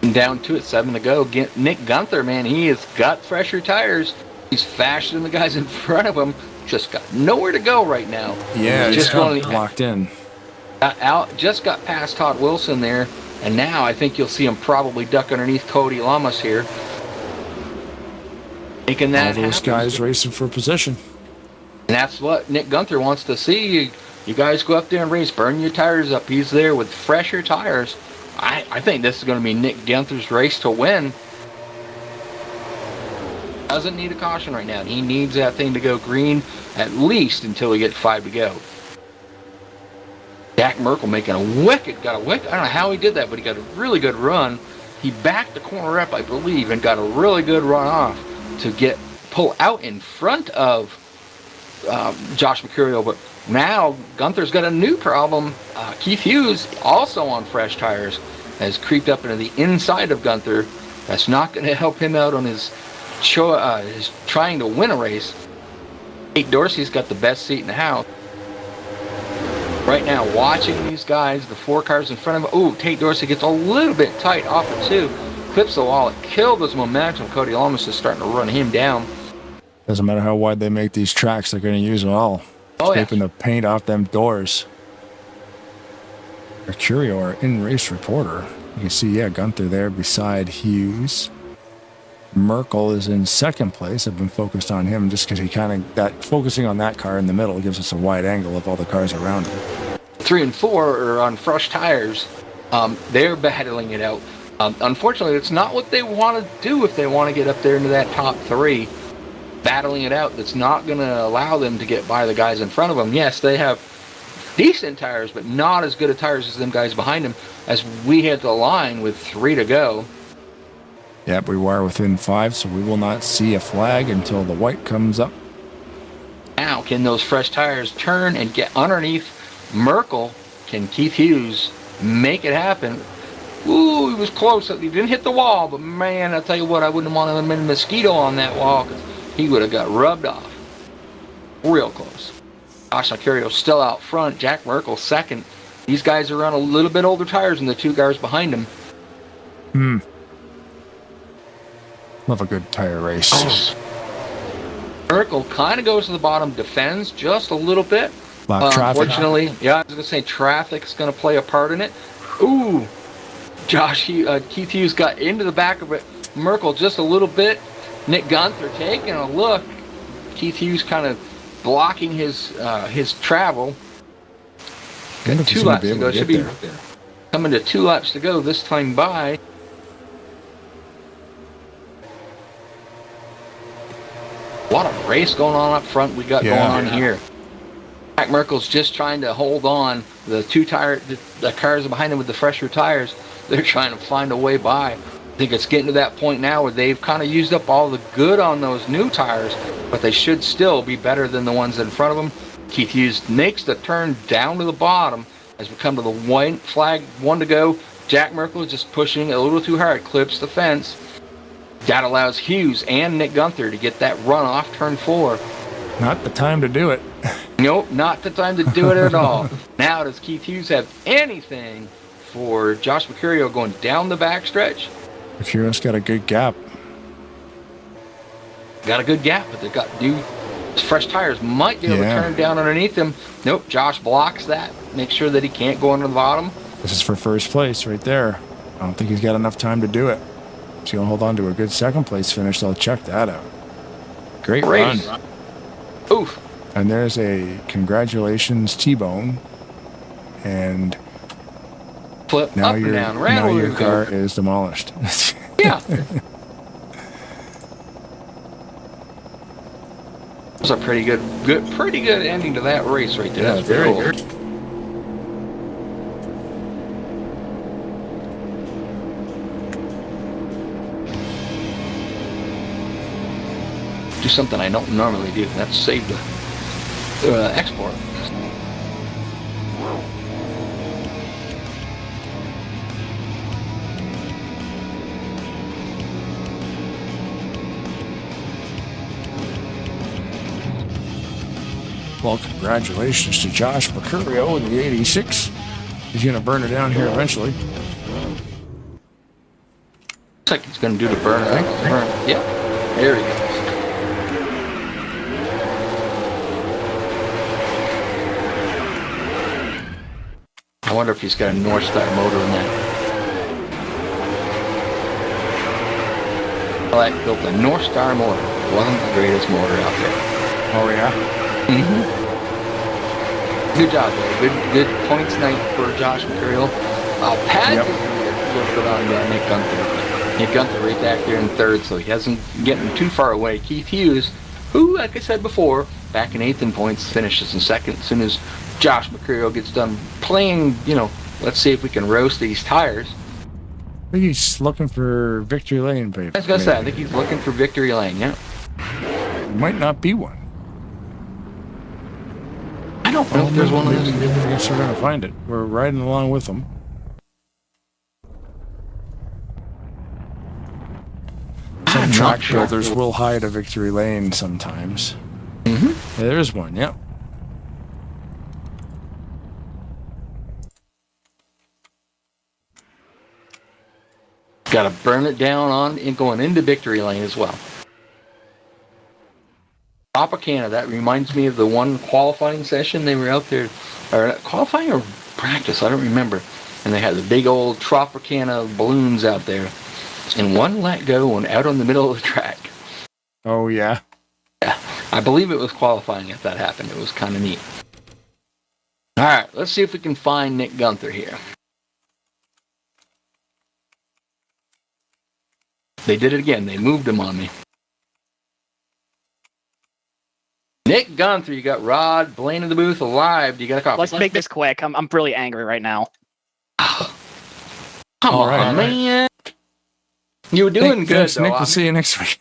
And down to it, 7 to go. Nick Gunther, man, he has got fresher tires. He's faster than the guys in front of him. Just got nowhere to go right now. Yeah, just locked in. Just got past Todd Wilson there, and now I think you'll see him probably duck underneath Cody Lamas here. Making that All those happen. guys racing for position. And that's what Nick Gunther wants to see. You guys go up there and race, burn your tires up. He's there with fresher tires. I think this is going to be Nick Gunther's race to win. Doesn't need a caution right now. He needs that thing to go green at least until we get 5 to go. Jack Merkel making a wicked, I don't know how he did that, but he got a really good run. He backed the corner up, I believe, and got a really good run off to pull out in front of Josh Mercurio. But now Gunther's got a new problem. Keith Hughes, also on fresh tires, has creeped up into the inside of Gunther. That's not going to help him out on his trying to win a race. Tate Dorsey's got the best seat in the house. Right now, watching these guys, the 4 cars in front of him. Ooh, Tate Dorsey gets a little bit tight off of 2. Clips the wall. It killed his momentum. Cody Lamas is starting to run him down. Doesn't matter how wide they make these tracks, they're going to use them all. Oh, yeah. Scraping the paint off them doors. Mercurio, our in-race reporter. You can see, yeah, Gunther there beside Hughes. Merkel is in 2nd place. I've been focused on him just because he focusing on that car in the middle gives us a wide angle of all the cars around him. 3 and 4 are on fresh tires. They're battling it out. Unfortunately, it's not what they want to do if they want to get up there into that top 3. Battling it out, that's not going to allow them to get by the guys in front of them. Yes, they have decent tires, but not as good of tires as them guys behind them, as we hit the line with 3 to go. Yep, we were within 5, so we will not see a flag until the white comes up. Now, can those fresh tires turn and get underneath Merkel? Can Keith Hughes make it happen? Ooh, he was close. He didn't hit the wall, but man, I'll tell you what, I wouldn't have wanted him in a mosquito on that wall, because he would have got rubbed off. Real close. Josh Mercurio still out front. Jack Merkel 2nd. These guys are on a little bit older tires than the 2 cars behind him. Love a good tire race. Merkel kind of goes to the bottom, defends just a little bit. Traffic. Unfortunately, yeah, I was going to say traffic's going to play a part in it. Ooh, Josh, Keith Hughes got into the back of it. Merkel just a little bit. Nick Gunther taking a look. Keith Hughes kind of blocking his travel. Got 2 laps to go. Should be coming to 2 laps to go this time by. What a race going on up front we got going on here. Jack Merkel's just trying to hold on. The cars behind him with the fresher tires, they're trying to find a way by. I think it's getting to that point now where they've kind of used up all the good on those new tires, but they should still be better than the ones in front of them. Keith Hughes makes the turn down to the bottom as we come to the white flag, 1 to go. Jack Merkel is just pushing a little too hard, clips the fence. That allows Hughes and Nick Gunther to get that run off turn 4. Not the time to do it. Nope, not the time to do it at all. Now, does Keith Hughes have anything for Josh Mercurio going down the backstretch? Mercurio's got a good gap. Got a good gap, but they've got new fresh tires. Might be able to turn down underneath him. Nope, Josh blocks that. Make sure that he can't go under the bottom. This is for first place right there. I don't think he's got enough time to do it. He's going to hold on to a good second place finish. I'll check that out. Great run. Oof. And there's a congratulations T-bone. And flip now up and down. Now your car is demolished. Yeah. That was a pretty good ending to that race right there. Yeah, that's very cool. good. Do something I don't normally do. That's save the export. Well, congratulations to Josh Mercurio in the 86. He's going to burn it down here eventually. Looks like he's going to do the burn. Yeah, there he goes. I wonder if he's got a North Star motor in that. Well, that built a North Star motor. Wasn't the greatest motor out there. Oh, yeah? Mm-hmm. Good job, though. Good points night for Josh Mercurio. Pad a little bit on Nick Gunther. Nick Gunther right back there in 3rd, so he hasn't getting too far away. Keith Hughes, who, like I said before, back in 8th in points, finishes in 2nd. As soon as Josh Mercurio gets done playing, let's see if we can roast these tires. I think he's looking for victory lane, baby. I was going to say, I think he's looking for victory lane, yeah. Might not be one. I don't know if there's one of those. I guess we're going to find it. We're riding along with them. Some track builders will hide a victory lane sometimes. Mm-hmm. Yeah, there is one, yep. Got to burn it down on and going into victory lane as well. Tropicana, that reminds me of the one qualifying session they were out there, or qualifying or practice, I don't remember. And they had the big old Tropicana balloons out there. And one let go and out on the middle of the track. Oh, yeah? Yeah, I believe it was qualifying if that happened. It was kind of neat. All right, let's see if we can find Nick Gunther here. They did it again. They moved him on me. Nick Gunther, you got Rod Blaine in the booth alive. Do you got a copy? Let's make this quick. I'm really angry right now. Come on, man. You were doing good, thanks, though. Nick. We'll see you next week.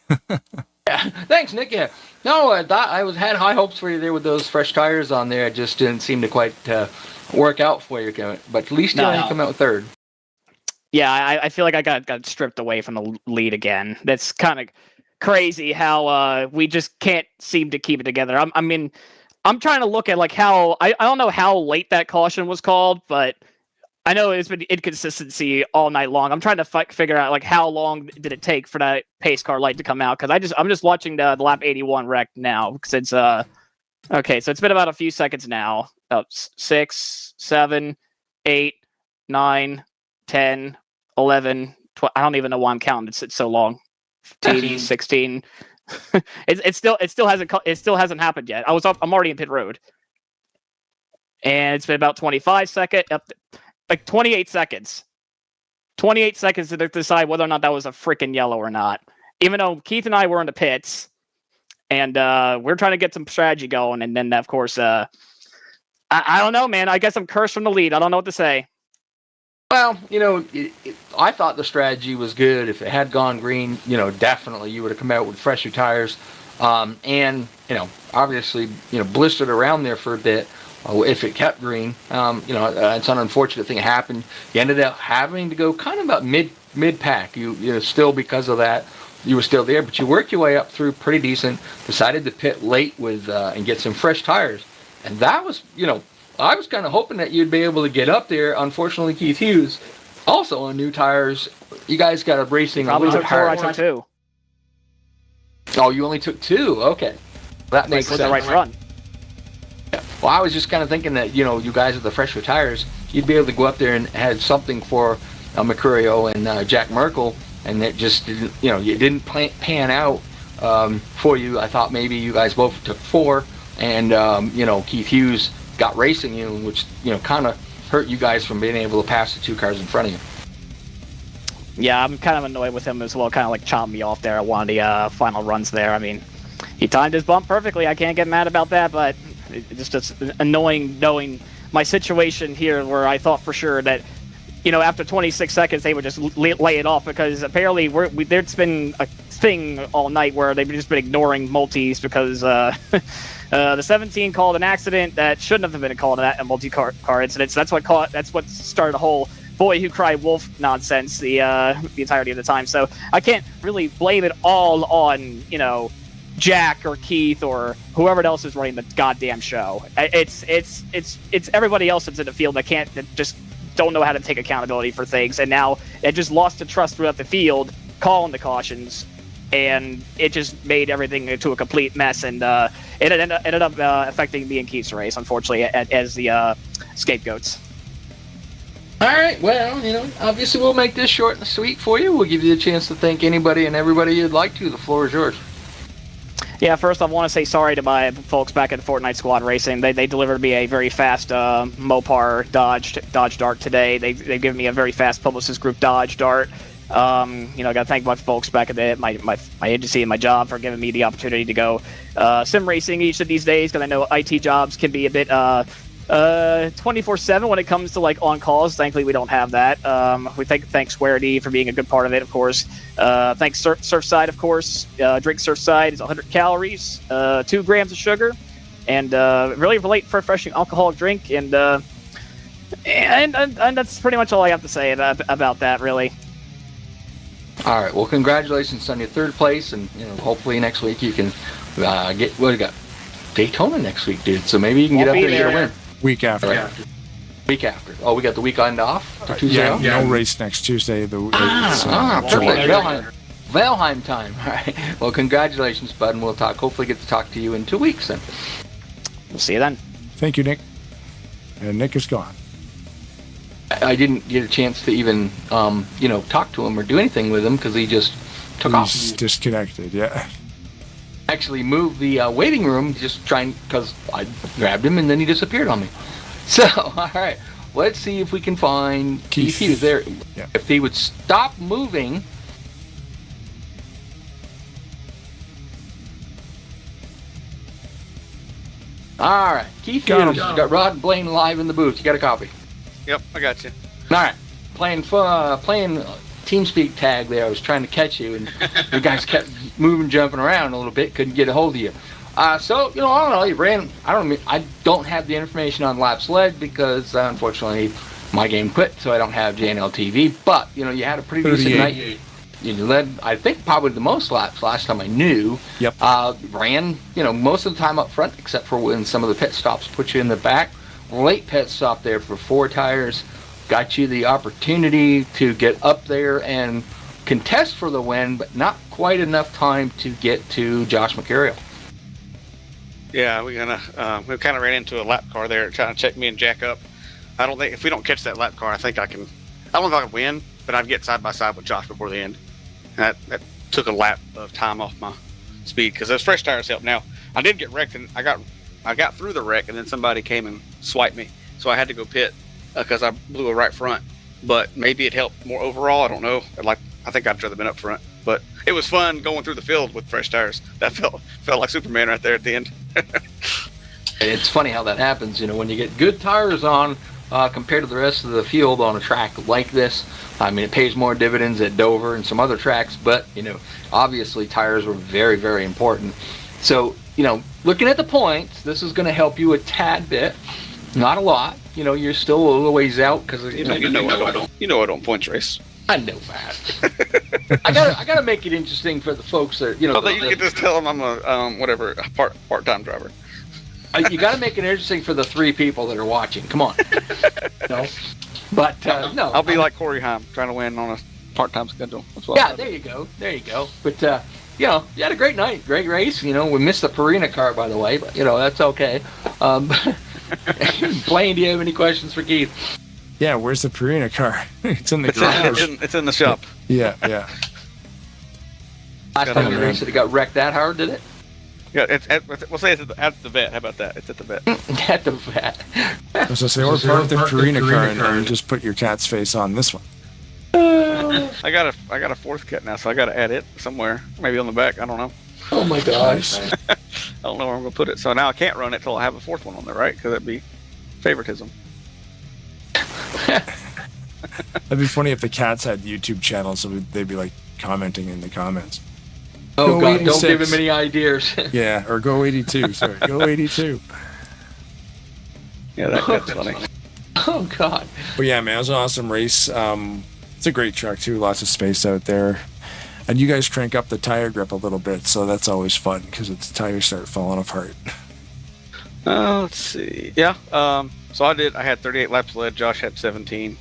Yeah, thanks, Nick. Yeah, no, I thought had high hopes for you there with those fresh tires on there. It just didn't seem to quite work out for you. But at least you only come out 3rd. Yeah, I feel like I got stripped away from the lead again. That's kind of crazy how we just can't seem to keep it together. I'm trying to look at like how I don't know how late that caution was called, but I know it's been inconsistency all night long. I'm trying to figure out like how long did it take for that pace car light to come out, because I'm just watching the lap 81 wreck now, because it's okay, so it's been about a few seconds now. 6, 7, 8, 9, 10, 11, 12, I don't even know why I'm counting. It's so long. 15, 16. it still hasn't happened yet. I'm already in pit road. And it's been about 25 seconds, like 28 seconds. 28 seconds to decide whether or not that was a freaking yellow or not. Even though Keith and I were in the pits, and we're trying to get some strategy going, and then of course, I don't know, man. I guess I'm cursed from the lead. I don't know what to say. Well, I thought the strategy was good. If it had gone green, definitely you would have come out with fresher tires, and obviously, blistered around there for a bit. If it kept green, it's an unfortunate thing that happened. You ended up having to go kind of about mid pack. You still, because of that, you were still there, but you worked your way up through pretty decent. Decided to pit late with and get some fresh tires, and that was I was kind of hoping that you'd be able to get up there. Unfortunately, Keith Hughes, also on new tires. You guys got a racing. Probably took 4. I took 2. Oh, you only took 2. Okay, that makes sense. The right run. Well, I was just kind of thinking that, you guys with the fresher tires, you'd be able to go up there and have something for Mercurio and Jack Merkel, and it just didn't, it didn't pan out for you. I thought maybe you guys both took 4, and, Keith Hughes got racing you, which, kind of hurt you guys from being able to pass the 2 cars in front of you. Yeah, I'm kind of annoyed with him as well, kind of like chomped me off there at one of the final runs there. I mean, he timed his bump perfectly. I can't get mad about that, but it's just annoying knowing my situation here where I thought for sure that, after 26 seconds, they would just lay it off, because apparently there's been a thing all night where they've just been ignoring multis because the 17 called an accident that shouldn't have been called a multi-car incident. So that's what started the whole boy who cried wolf nonsense the entirety of the time. So I can't really blame it all on, Jack or Keith or whoever else is running the goddamn show. It's everybody else that's in the field that just don't know how to take accountability for things, and now it just lost the trust throughout the field, calling the cautions, and it just made everything into a complete mess, and it ended up affecting me and Keith's race, unfortunately, as the scapegoats. All right, well, obviously we'll make this short and sweet for you. We'll give you the chance to thank anybody and everybody you'd like to. The floor is yours. Yeah, first I want to say sorry to my folks back at Fortnite Squad Racing. They delivered me a very fast Mopar Dodge Dart today. They've given me a very fast Publicis Group Dodge Dart. I got to thank my folks back at my agency and my job for giving me the opportunity to go sim racing each of these days, because I know IT jobs can be a bit 24/7 when it comes to on calls. Thankfully, we don't have that. We thank Square D for being a good part of it, of course. Thanks Surfside, of course. Drink Surfside is 100 calories, 2 grams of sugar, and really refreshing alcoholic drink. And that's pretty much all I have to say about that, really. All right. Well, congratulations on your 3rd place, and hopefully next week you can get what you got. Daytona next week, dude. So maybe you can get up there and get a win. Week after. Week after. Oh, we got the weekend off? Yeah, no race next Tuesday. Perfect. Valheim time. All right. Well, congratulations, bud, and we'll hopefully get to talk to you in 2 weeks then. We'll see you then. Thank you, Nick. And Nick is gone. I didn't get a chance to even, talk to him or do anything with him because he just took off. He's disconnected, yeah. Actually moved the waiting room, just trying, because I grabbed him and then he disappeared on me. So, all right, let's see if we can find Keith Hughes there. Yeah. If he would stop moving. All right, Keith Hughes. Got Rod and Blaine live in the booth. You got a copy? Yep, I got you. All right, playing TeamSpeak tag there. I was trying to catch you, and you guys kept moving, jumping around a little bit. Couldn't get a hold of you. So, I don't know. You ran. I don't have the information on laps led because, unfortunately, my game quit, so I don't have JNL TV. But, you had a pretty decent night. You led, I think, probably the most laps last time I knew. Yep. Ran, most of the time up front, except for when some of the pit stops put you in the back. Late pit stop there for 4 tires. Got you the opportunity to get up there and contest for the win, but not quite enough time to get to Josh Mercurio. Yeah, we kind of ran into a lap car there trying to check me and Jack up. I don't think if we don't catch that lap car, I don't know if I can win. but I'd get side by side with Josh before the end. And that took a lap of time off my speed because those fresh tires helped. Now I did get wrecked, and I got through the wreck, and then somebody came and swiped me, so I had to go pit because I blew a right front. But maybe it helped more overall. I don't know. I think I'd rather been up front, but it was fun going through the field with fresh tires. That felt like Superman right there at the end. It's funny how that happens, when you get good tires on compared to the rest of the field on a track like this. I mean, it pays more dividends at Dover and some other tracks, but, obviously tires were very, very important. So, looking at the points, this is going to help you a tad bit, not a lot. You're still a little ways out because I don't points race. I know that. I gotta make it interesting for the folks that you can just tell them I'm a part-time driver. You got to make it interesting for the 3 people that are watching. Come on. But no. I'll be like Corey Haim, trying to win on a part-time schedule. There you go. But you had a great night, great race. We missed the Purina car, by the way, but that's okay. Blaine, do you have any questions for Keith? Yeah, where's the Purina car? It's in the garage. It's in the shop. Yeah. Last time you raced it got wrecked that hard, did it? Yeah, we'll say it's at the vet. How about that? It's at the vet. At the vet. I was going to say, or part of the Purina car and just put your cat's face on this one. I got a 4th cat now, so I got to add it somewhere. Maybe on the back. I don't know. Oh my gosh. I don't know where I'm going to put it. So now I can't run it till I have a 4th one on there, right? Because that'd be favoritism. That'd be funny if the cats had YouTube channels, so they'd be like commenting in the comments. Oh, God, don't give him any ideas. Yeah, or go 82. Sorry, go 82. Yeah, that's funny. Oh, God. But yeah, man, it was an awesome race. It's a great track, too. Lots of space out there. And you guys crank up the tire grip a little bit, so that's always fun because the tires start falling apart. Let's see. Yeah, so I had 38 laps led. Josh had 17,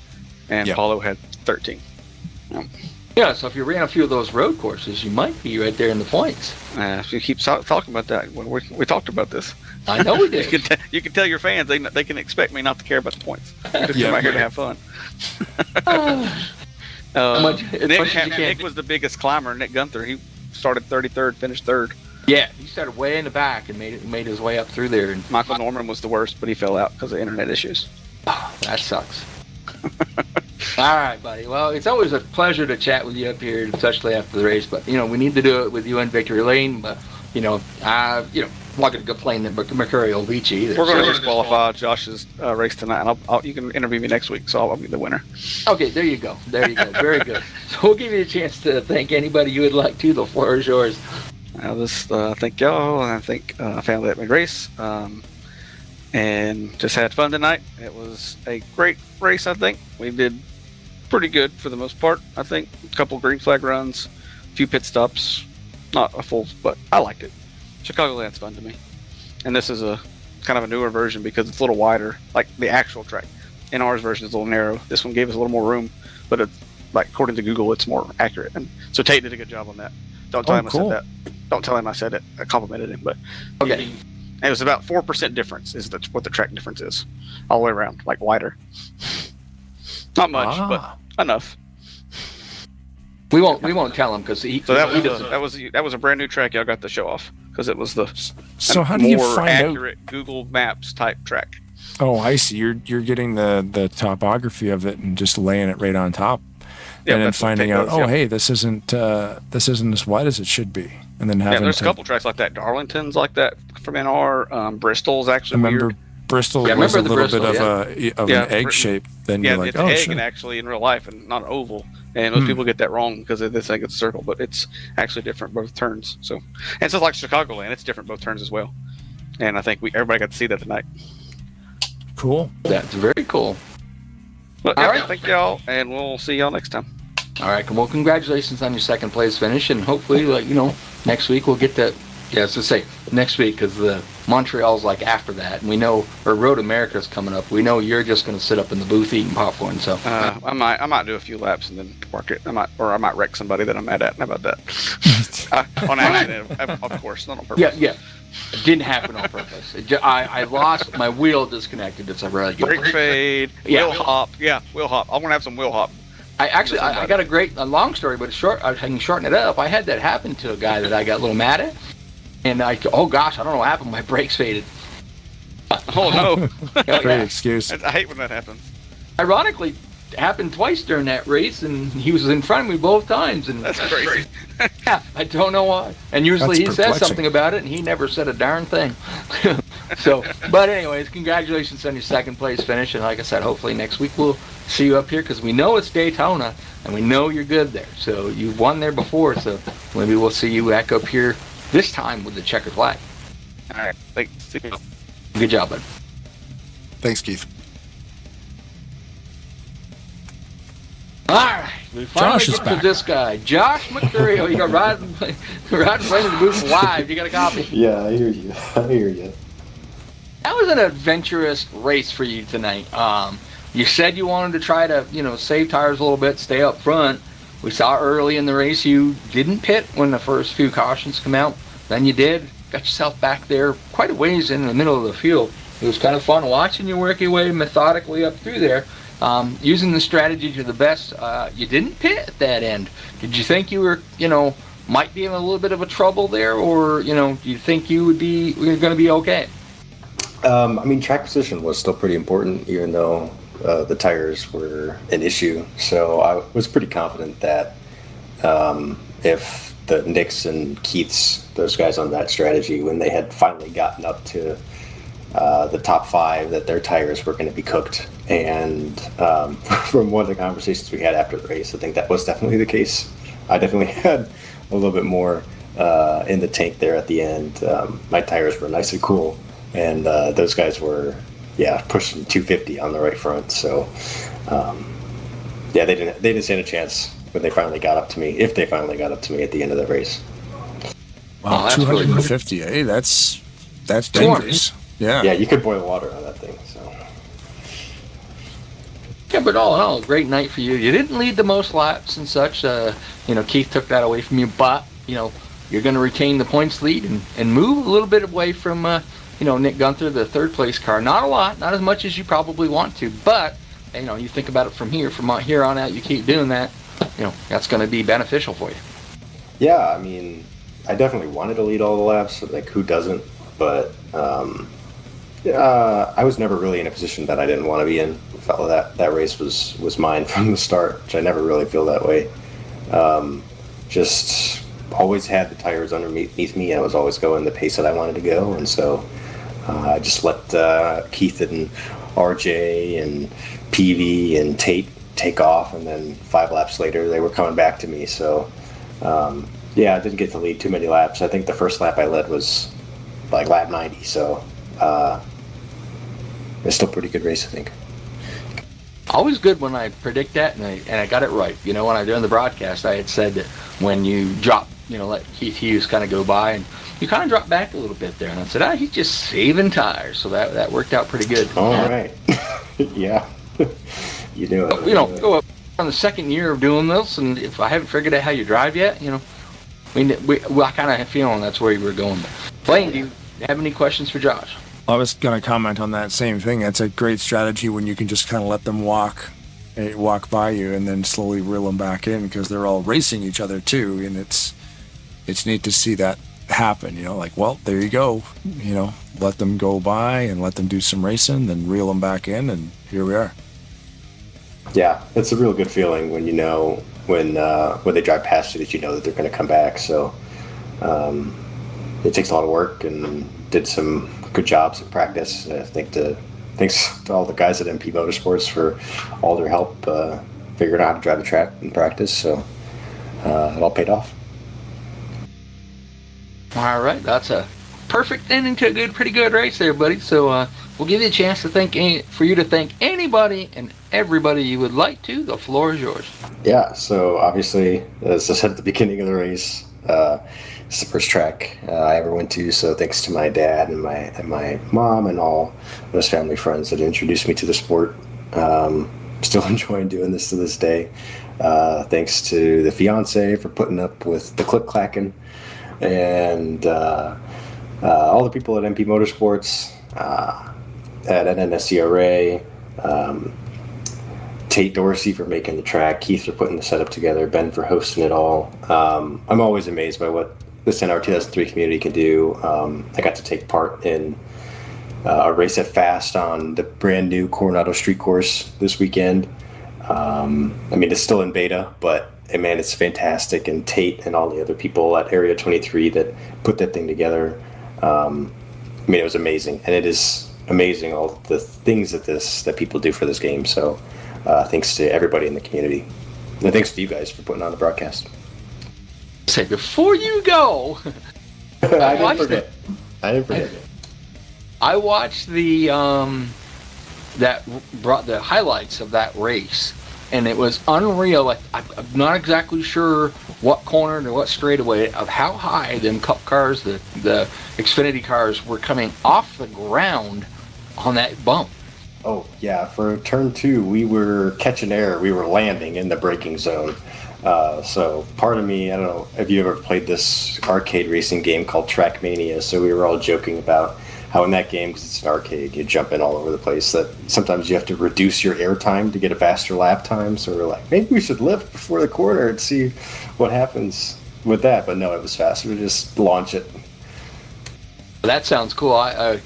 and Paulo had 13. Yeah, so if you ran a few of those road courses, you might be right there in the points. If you keep talking about that, when we talked about this. I know we did. You can tell your fans they can expect me not to care about the points. Just come out here to have fun. Nick was the biggest climber. Nick Gunther, he started 33rd, finished 3rd. Yeah, he started way in the back and made his way up through there. And Michael Norman was the worst, but he fell out because of internet issues. Oh, that sucks. All right, buddy. Well, it's always a pleasure to chat with you up here, especially after the race. But we need to do it with you in Victory Lane. But I'm not going to complain that Mercury will beat you either. We're going to disqualify Josh's race tonight, and you can interview me next week, so I'll be the winner. Okay, there you go. Very good. So we'll give you a chance to thank anybody you would like to. The floor is yours. I'll just thank y'all, and I thank family at my race, and just had fun tonight. It was a great race. I think we did pretty good for the most part. I think a couple green flag runs, a few pit stops, not a full, but I liked it. Chicagoland's fun to me, and this is a kind of a newer version because it's a little wider, like the actual track. NR's version is a little narrow. This one gave us a little more room, but it's like according to Google, it's more accurate. And so Tate did a good job on that. Don't tell him I said that. Don't tell him I said it. I complimented him, but okay. It was about 4% difference is what the track difference is, all the way around, like wider. Not much, but enough. We won't tell him because that was a brand new track y'all got to show off because it was the how do you find accurate Google Maps type track. Oh, I see. You're getting the topography of it and just laying it right on top, and then finding out, hey, this isn't as wide as it should be, and then having there's a couple tracks like that. Darlington's like that from NR. Bristol's actually weird. Bristol was a little bit of an egg shape. Then you're like, it's an egg and actually in real life and not an oval. And most people get that wrong because they think it's a circle, but it's actually different both turns. So, and it's just like Chicagoland, it's different both turns as well. And I think everybody got to see that tonight. Cool. That's very cool. But, all right, thank y'all, and we'll see y'all next time. All right, well, congratulations on your second place finish, and hopefully, next week we'll get that. Yeah, I was gonna say next week because the Montreal's like after that, and we know Road America's coming up. We know you're just gonna sit up in the booth eating popcorn. So I might do a few laps and then park it. I might wreck somebody that I'm mad at. How about that? On accident, of course, not on purpose. Yeah. It didn't happen on purpose. I lost my wheel disconnected. It's a really good brake fade. Wheel hop. Yeah, wheel hop. I'm gonna have some wheel hop I got a long story, but it's short. I can shorten it up. I had that happen to a guy that I got a little mad at, and oh gosh, I don't know what happened. My brakes faded. Oh no! Great excuse. I hate when that happens. Ironically, it happened twice during that race, and he was in front of me both times. And That's crazy. yeah, I don't know why. And usually That's he says perplexing. something about it, and he never said a darn thing. So, but anyways, congratulations on your second place finish, and like I said, hopefully next week we'll see you up here because we know it's Daytona, and we know you're good there. So you've won there before, so maybe we'll see you back up here this time with the checkered flag. All right, thanks. Good job, bud. Thanks, Keith. All right, we finally Josh is get to back. this guy, Josh McCurry. You got riding playing the booth live. You got a copy. Yeah, I hear you. I hear you. That was an adventurous race for you tonight. You said you wanted to try to, save tires a little bit, stay up front. We saw early in the race you didn't pit when the first few cautions come out. Then you did. Got yourself back there quite a ways in the middle of the field. It was kind of fun watching you work your way methodically up through there. Using the strategy to the best. You didn't pit at that end. Did you think you were, might be in a little bit of a trouble there, or, do you think you're going to be okay? Track position was still pretty important, even though the tires were an issue. So I was pretty confident that if the Nicks and Keiths, those guys on that strategy, when they had finally gotten up to the top 5, that their tires were going to be cooked. And from one of the conversations we had after the race, I think that was definitely the case. I definitely had a little bit more in the tank there at the end. My tires were nice and cool. And those guys were, pushing 250 on the right front. So, they didn't stand a chance when they finally got up to me, if they finally got up to me at the end of the race. Wow, that's really 250, That's dangerous. Yeah. Yeah, you could boil water on that thing. So. Yeah, but all in all, great night for you. You didn't lead the most laps and such. Keith took that away from you, but, you're going to retain the points lead and move a little bit away from, Nick Gunther, the third place car. Not a lot, not as much as you probably want to, but, you think about it from here on out, you keep doing that, that's going to be beneficial for you. Yeah, I definitely wanted to lead all the laps. Like, who doesn't? But I was never really in a position that I didn't want to be in. I felt that race was mine from the start, which I never really feel that way. Just always had the tires underneath me. I was always going the pace that I wanted to go, and so I just let Keith and RJ and PV and Tate take off, and then 5 laps later they were coming back to me. So I didn't get to lead too many laps. I think the first lap I led was like lap 90, so it's still a pretty good race, I think. Always good when I predict that, and I got it right. When I during the broadcast, I had said that when you drop, let Keith Hughes kind of go by, and you kind of drop back a little bit there, and I said, he's just saving tires, so that worked out pretty good. All right. Yeah. You do it. Go up on the second year of doing this, and if I haven't figured out how you drive yet, I kind of have a feeling that's where you were going. Blaine, do you have any questions for Josh? I was going to comment on that same thing. That's a great strategy when you can just kind of let them walk by you and then slowly reel them back in, because they're all racing each other too, and it's neat to see that happen. There you go. Let them go by and let them do some racing, then reel them back in, and here we are. Yeah, it's a real good feeling when when they drive past you that that they're going to come back. So it takes a lot of work, and did some good jobs in practice. I think thanks to all the guys at MP Motorsports for all their help figuring out how to drive the track in practice. So it all paid off. All right, that's a perfect ending to a pretty good race there, buddy. So we'll give you a chance to for you to thank anybody and everybody you would like to. The floor is yours. Yeah, so obviously, as I said at the beginning of the race, it's the first track I ever went to. So thanks to my dad and my mom and all those family friends that introduced me to the sport. Still enjoying doing this to this day. Thanks to the fiance for putting up with the click-clacking, and all the people at MP Motorsports, at NNSCRA, Tate Dorsey for making the track, Keith for putting the setup together, Ben for hosting it all. I'm always amazed by what this NR 2003 community can do. I got to take part in a race at Fast on the brand new Coronado Street Course this weekend. I mean, it's still in beta, but man, it's fantastic. And Tate and all the other people at Area 23 that put that thing together, I mean, it was amazing. And it is amazing all the things that people do for this game. So thanks to everybody in the community. And thanks to you guys for putting on the broadcast. Say, before you go, I didn't forget. I watched the brought the highlights of that race, and it was unreal. I'm not exactly sure what corner or what straightaway of how high them Cup cars, the Xfinity cars, were coming off the ground on that bump. Oh yeah, for turn 2, we were catching air. We were landing in the braking zone. So part of me, I don't know if you ever played this arcade racing game called Trackmania. So we were all joking about how in that game, because it's an arcade, you jump in all over the place, that sometimes you have to reduce your air time to get a faster lap time. So we're like, maybe we should lift before the corner and see what happens with that. But no, it was faster to just launch it. That sounds cool. I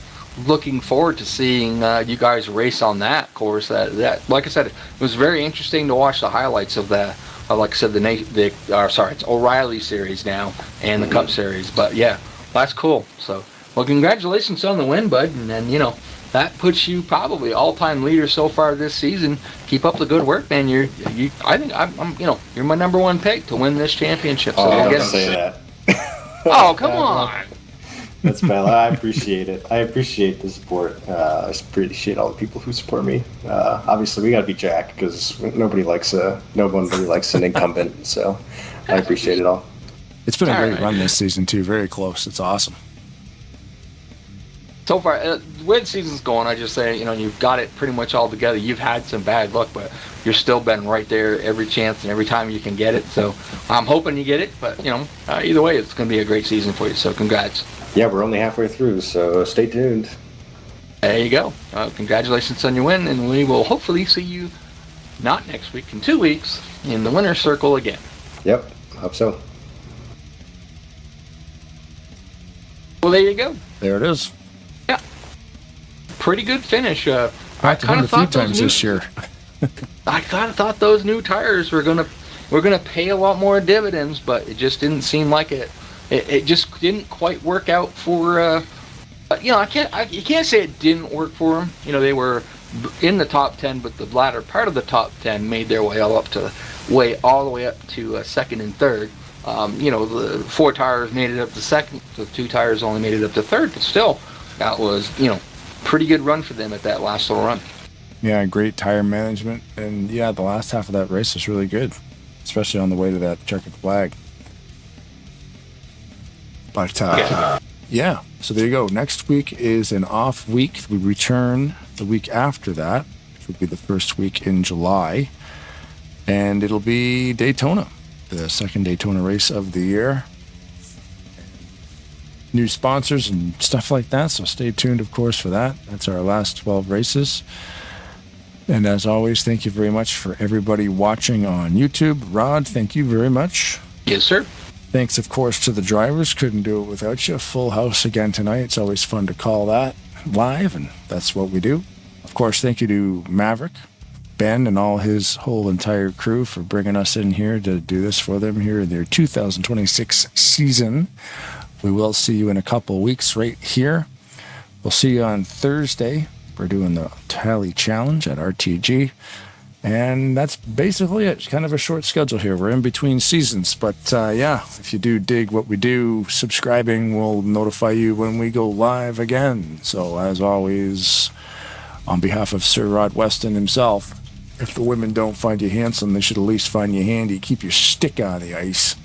looking forward to seeing you guys race on that course. That like I said, it was very interesting to watch the highlights of that. Like I said, it's O'Reilly series now and the Cup series. But yeah, that's cool. So, well, congratulations on the win, bud. And then, you know, that puts you probably all-time leader so far this season. Keep up the good work, man. I think I'm you're my number 1 pick to win this championship. So I don't say that. Oh, come on. That's bad. I appreciate it. I appreciate the support. I appreciate all the people who support me. Obviously, we got to be Jack because nobody likes an incumbent. So I appreciate it all. It's been a great run this season too. Very close. It's awesome. So far, the way the season's going, I just say, you've got it pretty much all together. You've had some bad luck, but you're still been right there every chance and every time you can get it. So I'm hoping you get it, but either way, it's going to be a great season for you. So congrats. Yeah, we're only halfway through, so stay tuned. There you go. Congratulations on your win, and we will hopefully see you not next week, in 2 weeks, in the winner's circle again. Yep, hope so. Well, there you go. There it is. Yeah. Pretty good finish. I kind of thought a few times this year. I kind of thought those new tires were gonna pay a lot more dividends, but it just didn't seem like it. It just didn't quite work out for. You can't say it didn't work for them. They were in the top 10, but the latter part of the top 10 made their way all the way up to second and third. The 4 tires made it up to second. The 2 tires only made it up to third, but still, that was pretty good run for them at that last little run. Yeah, great tire management, and yeah, the last half of that race was really good, especially on the way to that checkered flag. But yeah, so there you go. Next week is an off week. We return the week after that, which will be the first week in July, and it'll be Daytona, the second Daytona race of the year. New sponsors and stuff like that, so stay tuned, of course, for that. That's our last 12 races. And as always, thank you very much for everybody watching on YouTube. Rod, thank you very much. Yes, sir. Thanks, of course, to the drivers. Couldn't do it without you. Full house again tonight. It's always fun to call that live, and that's what we do. Of course, thank you to Maverick, Ben, and all his whole entire crew for bringing us in here to do this for them here in their 2026 season. We will see you in a couple weeks right here. We'll see you on Thursday. We're doing the Tally Challenge at RTG. And that's basically it. Kind of a short schedule here. We're in between seasons. But yeah, if you do dig what we do, subscribing will notify you when we go live again. So as always, on behalf of Sir Rod Weston himself, if the women don't find you handsome, they should at least find you handy. Keep your stick on the ice.